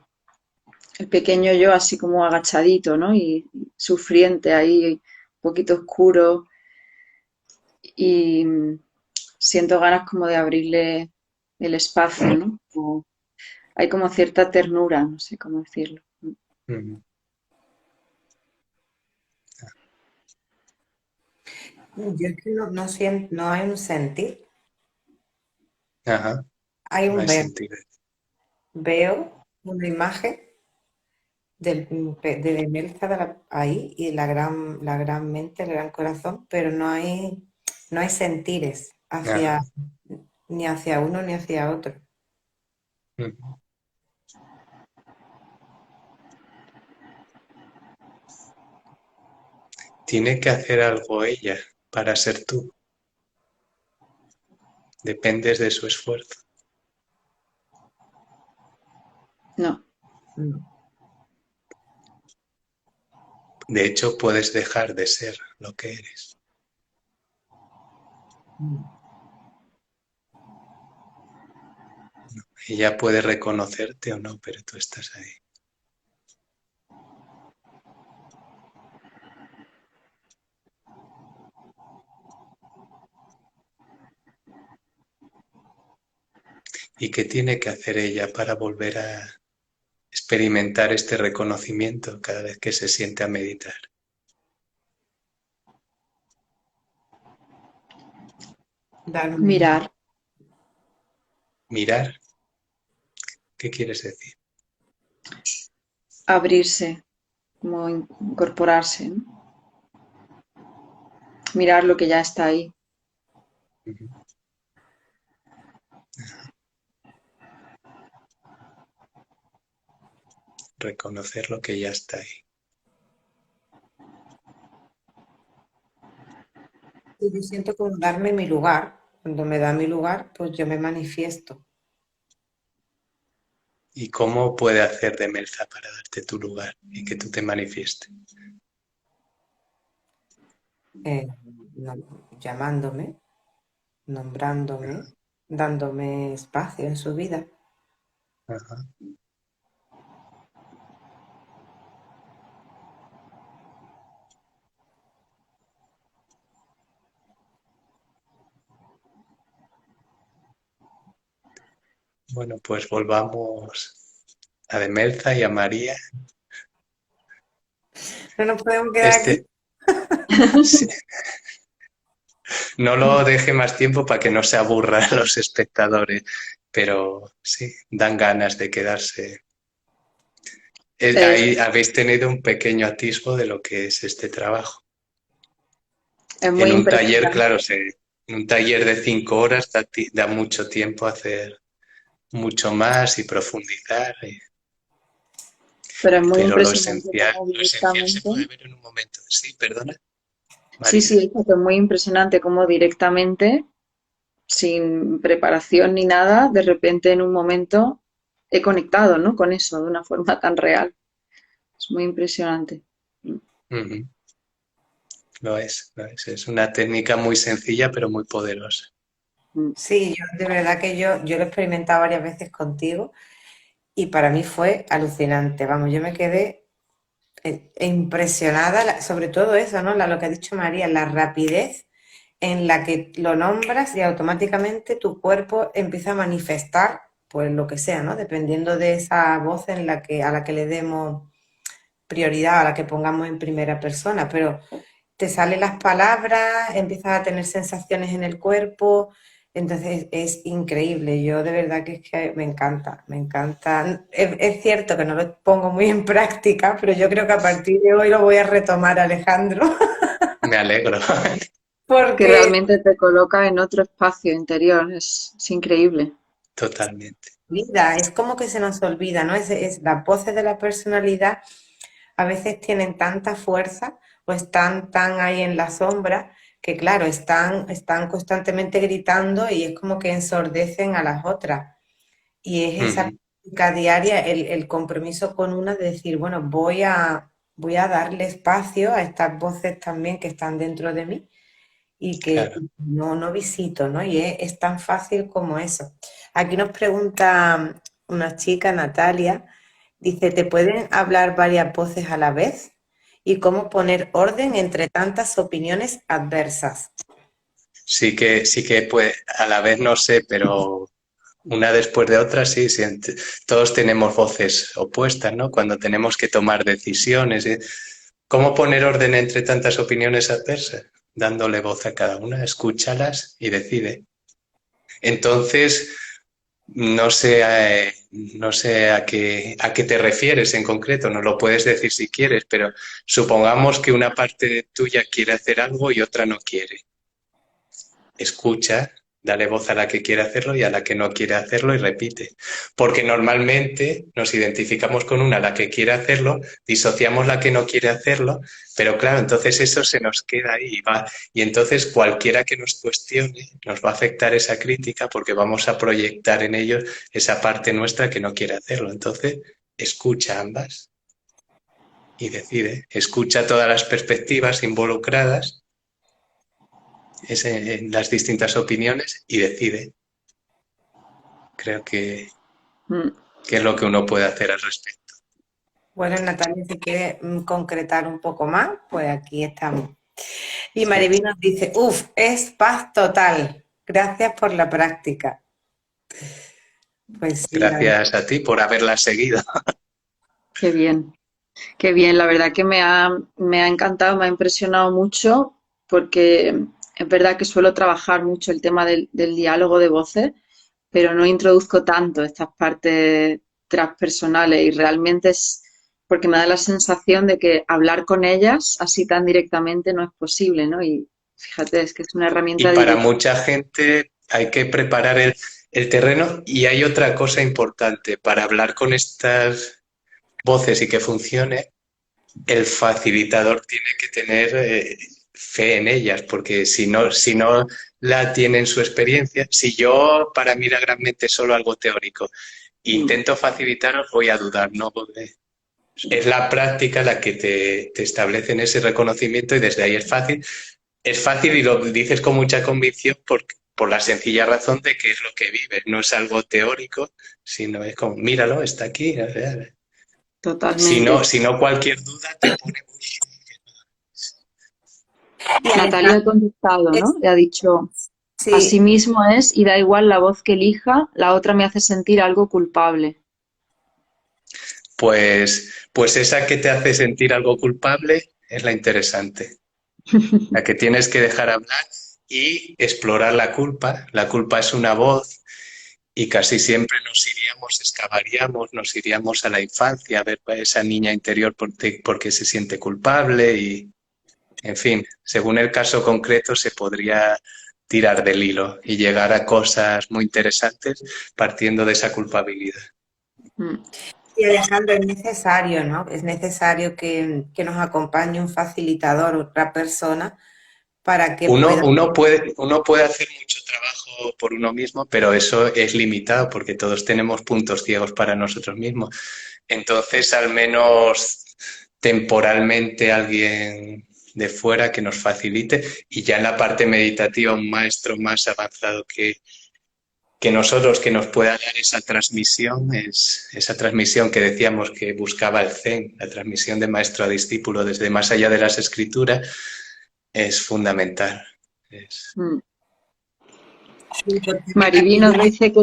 B: pequeño yo así como agachadito, ¿no? Y sufriente ahí, un poquito oscuro. y siento ganas como de abrirle el espacio, ¿no? Hay como cierta ternura, no sé cómo decirlo.
C: Ujú.
A: Yo es que no siento, no hay un sentir,
C: Ajá,
A: hay
C: no
A: un
C: hay
A: ver.
C: sentido.
A: Veo una imagen de Demelza ahí y la gran mente, el gran corazón, pero no hay sentires
C: Ajá.
A: ni hacia uno ni hacia otro.
C: Ujú. Tiene que hacer algo ella para ser tú. Dependes de su esfuerzo.
B: No,
A: No.
C: De hecho, puedes dejar de ser lo que eres. Ella puede reconocerte o no, pero tú estás ahí. ¿Y qué tiene que hacer ella para volver a experimentar este reconocimiento cada vez que se siente a meditar?
A: Darme,
B: mirar,
C: Mirar, ¿qué quieres decir?
B: abrirse, como incorporarse, ¿no? Mirar lo que ya está ahí.
C: Ujú. Reconocer lo que ya está ahí.
A: yo siento como darme mi lugar. Cuando me da mi lugar, pues yo me manifiesto.
C: ¿Y cómo puede hacer de Melza para darte tu lugar y que tú te manifiestes?
A: eh, Llamándome, nombrándome, dándome espacio en su vida.
C: Ajá. Bueno, pues volvamos a Demelza y a María.
A: No nos podemos quedar aquí.
C: Este, sí, no lo deje más tiempo para que no se aburran los espectadores, pero sí, dan ganas de quedarse.
B: Es,
C: Ahí habéis tenido un pequeño atisbo de lo que es este trabajo.
B: es muy
C: En un taller,
B: impresionante,
C: claro, en un taller de 5 horas da mucho tiempo hacer mucho más y profundizar,
B: pero es muy
C: pero
B: impresionante como
C: lo esencial se
B: directamente.
C: puede ver en un momento. Sí, perdona,
B: Sí,
C: María.
B: sí, es muy impresionante como directamente, sin preparación ni nada, de repente en un momento he conectado, ¿no? Con eso de una forma tan real. Es muy impresionante.
C: Ujú. Lo es, lo es. Es una técnica muy sencilla, pero muy poderosa.
B: Mm.
A: Sí, yo de verdad que yo lo he experimentado varias veces contigo y para mí fue alucinante. Vamos, yo me quedé impresionada, sobre todo eso, ¿no? Lo que ha dicho María, la rapidez en la que lo nombras y automáticamente tu cuerpo empieza a manifestar, pues lo que sea, ¿no? Dependiendo de esa voz a la que le demos prioridad, a la que pongamos en primera persona, pero te salen las palabras, empiezas a tener sensaciones en el cuerpo, entonces es increíble. Yo de verdad que es que me encanta, me encanta. Es cierto que no lo pongo muy en práctica, pero yo creo que a partir de hoy lo voy a retomar, Alejandro,
C: Me alegro.
B: Que
A: porque
B: realmente te coloca en otro espacio interior. Es increíble.
C: Totalmente.
A: vida, es como que se nos olvida, ¿no? Las voces de la personalidad a veces tienen tanta fuerza o están tan ahí en la sombra que, claro, están constantemente gritando y es como que ensordecen a las otras. Y es esa
C: Ujú.
A: práctica diaria, el compromiso con una de decir, bueno, voy a darle espacio a estas voces también que están dentro de mí y que
C: Claro.
A: no visito, ¿no? Y es tan fácil como eso. Aquí nos pregunta una chica, Natalia, dice, ¿te pueden hablar varias voces a la vez? ¿Y cómo poner orden entre tantas opiniones adversas?
C: sí que pues a la vez no sé, pero una después de otra sí, todos tenemos voces opuestas, ¿no? Cuando tenemos que tomar decisiones. ¿Cómo poner orden entre tantas opiniones adversas? Dándole voz a cada una, escúchalas y decide. Entonces, no sé a qué te refieres en concreto, no lo puedes decir si quieres, pero supongamos que una parte tuya quiere hacer algo y otra no quiere. Escucha, dale voz a la que quiere hacerlo y a la que no quiere hacerlo y repite. Porque normalmente nos identificamos con una, la que quiere hacerlo, disociamos la que no quiere hacerlo, pero claro, entonces eso se nos queda ahí y entonces cualquiera que nos cuestione nos va a afectar esa crítica porque vamos a proyectar en ellos esa parte nuestra que no quiere hacerlo. Entonces, escucha ambas y decide. Escucha todas las perspectivas involucradas en las distintas opiniones y decide. Creo que
B: Mm.
C: es lo que uno puede hacer al respecto.
A: Bueno, Natalia, si quieres concretar un poco más, pues aquí estamos. Y
C: Sí.
A: Mariví nos dice, es paz total. Gracias por la práctica. Pues sí,
C: Gracias a ti por haberla seguido.
B: Qué bien, qué bien. La verdad que me ha encantado, me ha impresionado mucho porque es verdad que suelo trabajar mucho el tema del diálogo de voces, pero no introduzco tanto estas partes transpersonales y realmente es porque me da la sensación de que hablar con ellas así tan directamente no es posible, ¿no? Y fíjate, es que es una
C: Y
B: herramienta
C: para
B: directa.
C: mucha gente hay que preparar el terreno y hay otra cosa importante. Para hablar con estas voces y que funcione, el facilitador tiene que tener fe en ellas, porque si no la tiene en su experiencia, si yo para mí era realmente solo algo teórico, intento facilitaros, voy a dudar, ¿no? Porque es la práctica la que te establece en ese reconocimiento y desde ahí es fácil. Es fácil y lo dices con mucha convicción por la sencilla razón de que es lo que vives, no es algo teórico, sino es como, míralo, está aquí.
B: Totalmente.
C: Si no cualquier duda te pone muy...
A: y
B: Natalia
A: Alejandra,
B: ha contestado, ¿no? Le ha dicho, así
A: sí,
B: mismo es y da igual la voz que elija, la otra me hace sentir algo culpable.
C: Pues esa que te hace sentir algo culpable es la interesante, la que tienes que dejar hablar y explorar la culpa. La culpa es una voz y casi siempre excavaríamos, nos iríamos a la infancia a ver a esa niña interior porque se siente culpable y, en fin, según el caso concreto se podría tirar del hilo y llegar a cosas muy interesantes partiendo de esa culpabilidad.
B: Mm.
A: y Alejandro, es necesario, ¿no? Es necesario que nos acompañe un facilitador, otra persona, para que pueda...
C: Uno puede hacer mucho trabajo por uno mismo, pero eso es limitado porque todos tenemos puntos ciegos para nosotros mismos. Entonces, al menos temporalmente alguien de fuera que nos facilite y ya en la parte meditativa un maestro más avanzado que nosotros que nos pueda dar esa transmisión, esa transmisión que decíamos que buscaba el Zen, la transmisión de maestro a discípulo desde más allá de las escrituras, es fundamental.
B: Mm.
A: Sí, porque mira,
B: Mariví nos dice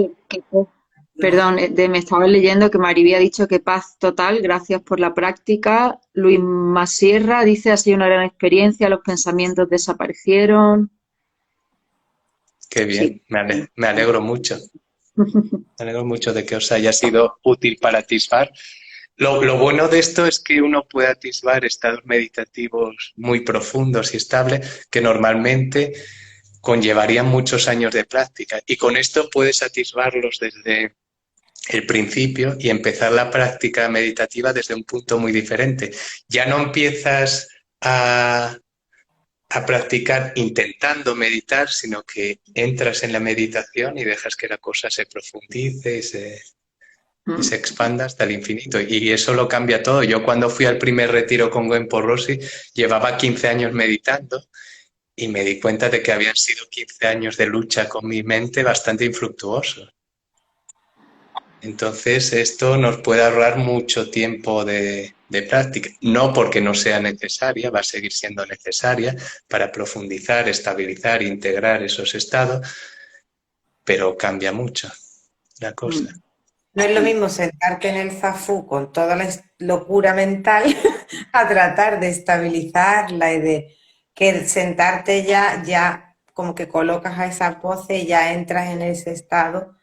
B: perdón, me estaba leyendo que Mariví ha dicho que paz total, gracias por la práctica. Luis Masierra dice, ha sido una gran experiencia, los pensamientos desaparecieron.
C: Qué
B: Sí.
C: bien, me alegro mucho. Me alegro mucho de que os haya sido útil para atisbar. Lo bueno de esto es que uno puede atisbar estados meditativos muy profundos y estables que normalmente conllevarían muchos años de práctica. Y con esto puedes atisbarlos desde el principio y empezar la práctica meditativa desde un punto muy diferente. Ya no empiezas a practicar intentando meditar, sino que entras en la meditación y dejas que la cosa se profundice y se expanda hasta el infinito. Y eso lo cambia todo. Yo cuando fui al primer retiro con Genpo Rossi llevaba 15 años meditando y me di cuenta de que habían sido 15 años de lucha con mi mente bastante infructuosos. Entonces, esto nos puede ahorrar mucho tiempo de práctica, no porque no sea necesaria, va a seguir siendo necesaria para profundizar, estabilizar, integrar esos estados, pero cambia mucho la cosa.
A: No es lo mismo sentarte en el zafú con toda la locura mental a tratar de estabilizarla y de que sentarte ya como que colocas a esa pose y ya entras en ese estado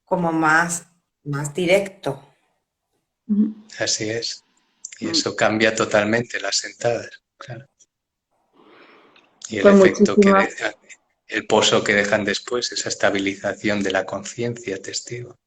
A: como más directo.
C: Así es. Y eso cambia totalmente las sentadas, claro. Y el
B: Pues
C: efecto que
B: muchísimas,
C: dejan, el pozo que dejan después, esa estabilización de la conciencia, testigo.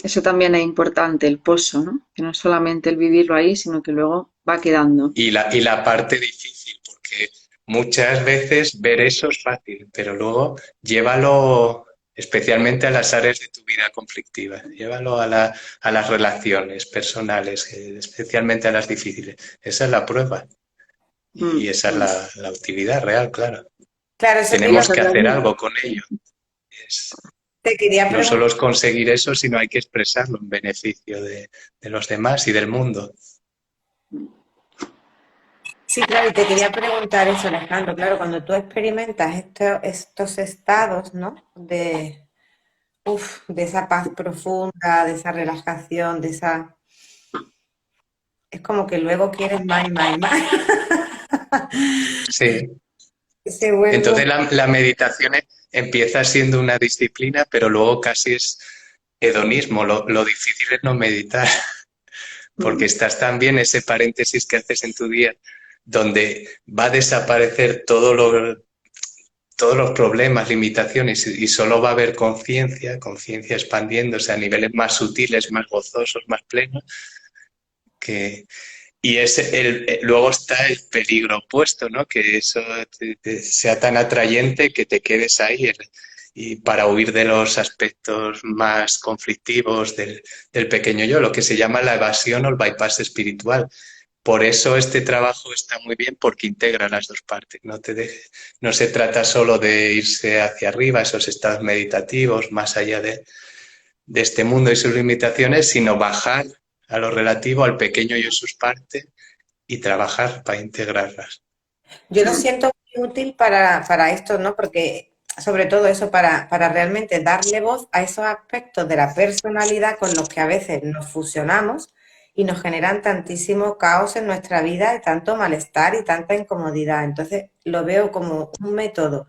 B: eso también es importante, el pozo, ¿no? Que no es solamente el vivirlo ahí, sino que luego va quedando.
C: Y la parte difícil, porque muchas veces ver eso es fácil, pero luego llévalo especialmente a las áreas de tu vida conflictiva, llévalo a las relaciones personales, especialmente a las difíciles. Esa es la prueba y esa es la utilidad real, claro.
A: Claro, eso
C: Tenemos que hacer algo con ello. Es-
A: te quería
C: no solo
A: preguntar.
C: es conseguir eso, sino hay que expresarlo en beneficio de los demás y del mundo.
A: Sí, claro, y te quería preguntar eso, Alejandro. Claro, cuando tú experimentas estos estados, ¿no? De esa paz profunda, de esa relajación, de esa... Es como que luego quieres más y más y más.
C: Sí.
A: Se vuelve
C: Entonces
A: un...
C: la meditación empieza siendo una disciplina, pero luego casi es hedonismo. Lo difícil es no meditar, porque estás también ese paréntesis que haces en tu día, donde va a desaparecer todos los problemas, limitaciones, y solo va a haber conciencia, conciencia expandiéndose a niveles más sutiles, más gozosos, más plenos, que, y luego está el peligro opuesto, ¿no? Que eso sea tan atrayente que te quedes ahí y para huir de los aspectos más conflictivos del pequeño yo, lo que se llama la evasión o el bypass espiritual. Por eso este trabajo está muy bien porque integra las dos partes. No se trata solo de irse hacia arriba, esos estados meditativos, más allá de este mundo y sus limitaciones, sino bajar a lo relativo al pequeño yo y sus partes y trabajar para integrarlas.
A: Yo lo siento muy útil para esto, ¿no? Porque sobre todo eso, para realmente darle voz a esos aspectos de la personalidad con los que a veces nos fusionamos y nos generan tantísimo caos en nuestra vida y tanto malestar y tanta incomodidad. Entonces lo veo como un método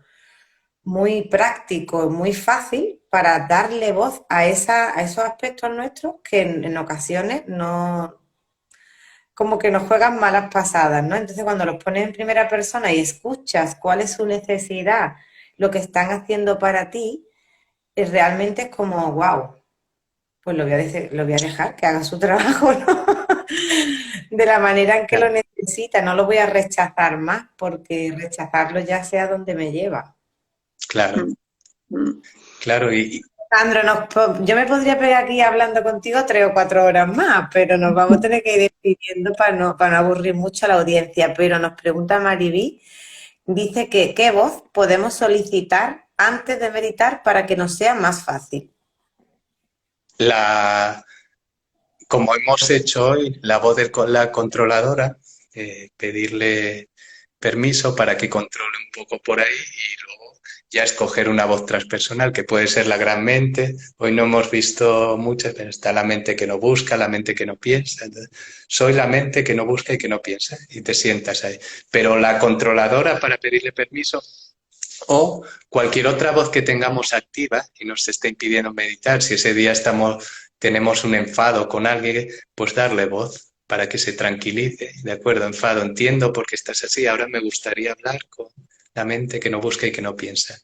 A: muy práctico, muy fácil para darle voz a esos aspectos nuestros que en ocasiones no, como que nos juegan malas pasadas, ¿no? Entonces, cuando los pones en primera persona y escuchas cuál es su necesidad, lo que están haciendo para ti, realmente es como, wow, pues lo voy a dejar que haga su trabajo, ¿no? De la manera en que lo necesita, no lo voy a rechazar más, porque rechazarlo ya sea donde me lleva.
C: Claro, claro.
A: Sandro, yo me podría pegar aquí hablando contigo 3 o 4 horas más, pero nos vamos a tener que ir despidiendo para no aburrir mucho a la audiencia. Pero nos pregunta Mariví, dice que ¿qué voz podemos solicitar antes de meditar para que nos sea más fácil?
C: La, como hemos hecho hoy, la voz de la controladora, pedirle permiso para que controle un poco por ahí y luego ya escoger una voz transpersonal, que puede ser la gran mente. Hoy no hemos visto muchas, pero está la mente que no busca, la mente que no piensa. Entonces, soy la mente que no busca y que no piensa, y te sientas ahí. Pero la controladora para pedirle permiso o cualquier otra voz que tengamos activa y nos esté impidiendo meditar, si ese día tenemos un enfado con alguien, pues darle voz para que se tranquilice. De acuerdo, enfado, entiendo por qué estás así, ahora me gustaría hablar con la mente que no busca y que no piensa.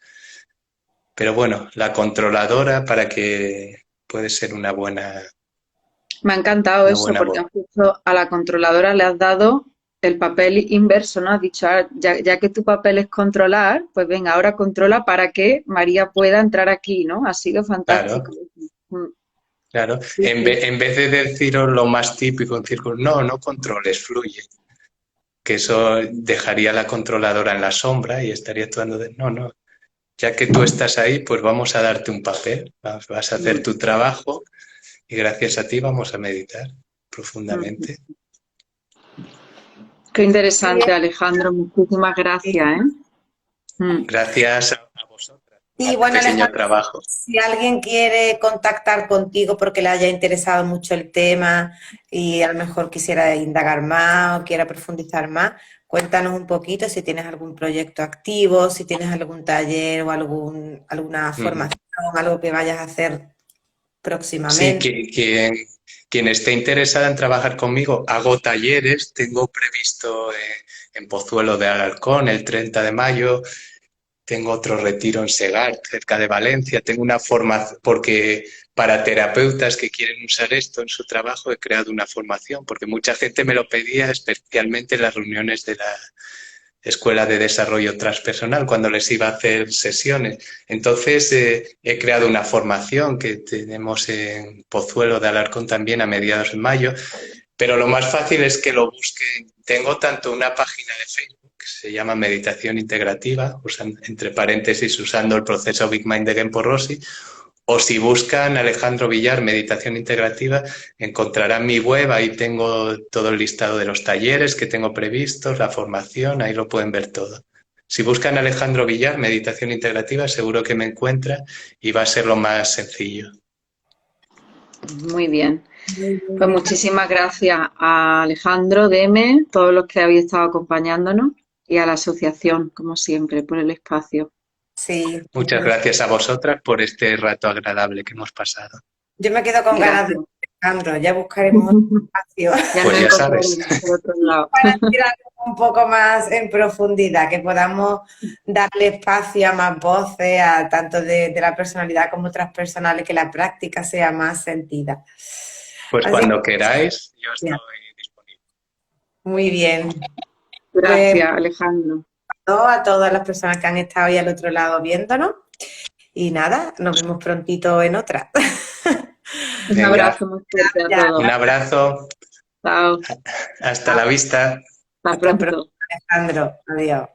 C: Pero bueno, la controladora para que puede ser
B: Me ha encantado
C: una
B: eso,
C: buena
B: porque
C: voz.
B: justo a la controladora le has dado el papel inverso, ¿no? Has dicho, "Ah, ya que tu papel es controlar, pues venga, ahora controla para que María pueda entrar aquí, ¿no? Ha sido
C: Claro,
B: fantástico. Mm,
C: claro.
B: sí, sí.
C: En vez de deciros lo más típico en círculo, no controles, fluye. Que eso dejaría a la controladora en la sombra y estaría actuando de, no, ya que tú estás ahí, pues vamos a darte un papel, vas a hacer tu trabajo y gracias a ti vamos a meditar profundamente.
B: Qué interesante, Alejandro. Muchísimas gracias, ¿eh?
C: Gracias a vosotras.
A: Sí,
C: Por
A: bueno,
C: este pequeño
A: Alejandro,
C: trabajo.
A: si alguien quiere contactar contigo porque le haya interesado mucho el tema y a lo mejor quisiera indagar más o quiera profundizar más, cuéntanos un poquito si tienes algún proyecto activo, si tienes algún taller o alguna formación, algo que vayas a hacer
C: Sí,
A: próximamente.
C: quien esté interesada en trabajar conmigo, hago talleres, tengo previsto en Pozuelo de Alarcón el 30 de mayo, tengo otro retiro en Segart, cerca de Valencia, tengo una formación, porque para terapeutas que quieren usar esto en su trabajo he creado una formación, porque mucha gente me lo pedía, especialmente en las reuniones de la Escuela de Desarrollo Transpersonal, cuando les iba a hacer sesiones. Entonces, he creado una formación que tenemos en Pozuelo de Alarcón también a mediados de mayo, pero lo más fácil es que lo busquen. Tengo tanto una página de Facebook que se llama Meditación Integrativa, entre paréntesis usando el proceso Big Mind de Genpo Rossi, o si buscan Alejandro Villar, Meditación Integrativa, encontrarán mi web, ahí tengo todo el listado de los talleres que tengo previstos, la formación, ahí lo pueden ver todo. Si buscan Alejandro Villar, Meditación Integrativa, seguro que me encuentran y va a ser lo más sencillo.
B: Muy bien. Pues muchísimas gracias a Alejandro, Deme, todos los que habéis estado acompañándonos y a la asociación, como siempre, por el espacio.
A: Sí,
C: Muchas gracias a vosotras por este rato agradable que hemos pasado.
A: yo me quedo con ganas de
B: Gracias.
A: Alejandro, ya buscaremos otro espacio
B: Ya
C: Pues
B: nos
C: ya sabes.
B: encontraremos por otro lado.
A: para tirar un poco más en profundidad, que podamos darle espacio a más voces, a tanto de la personalidad como otras personales, que la práctica sea más sentida.
C: Pues
A: Así
C: cuando
A: que,
C: queráis, yo
A: ya,
C: estoy disponible.
A: muy bien. Pues
B: Gracias, Alejandro.
A: a todas las personas que han estado ahí al otro lado viéndonos. Y nada, nos vemos prontito en otra.
B: Un
C: Venga,
B: abrazo muy fuerte a
A: Ya,
B: todos.
C: un abrazo,
B: Chao.
C: hasta la vista.
B: Hasta
A: hasta pronto,
B: pronto.
A: Alejandro. Adiós.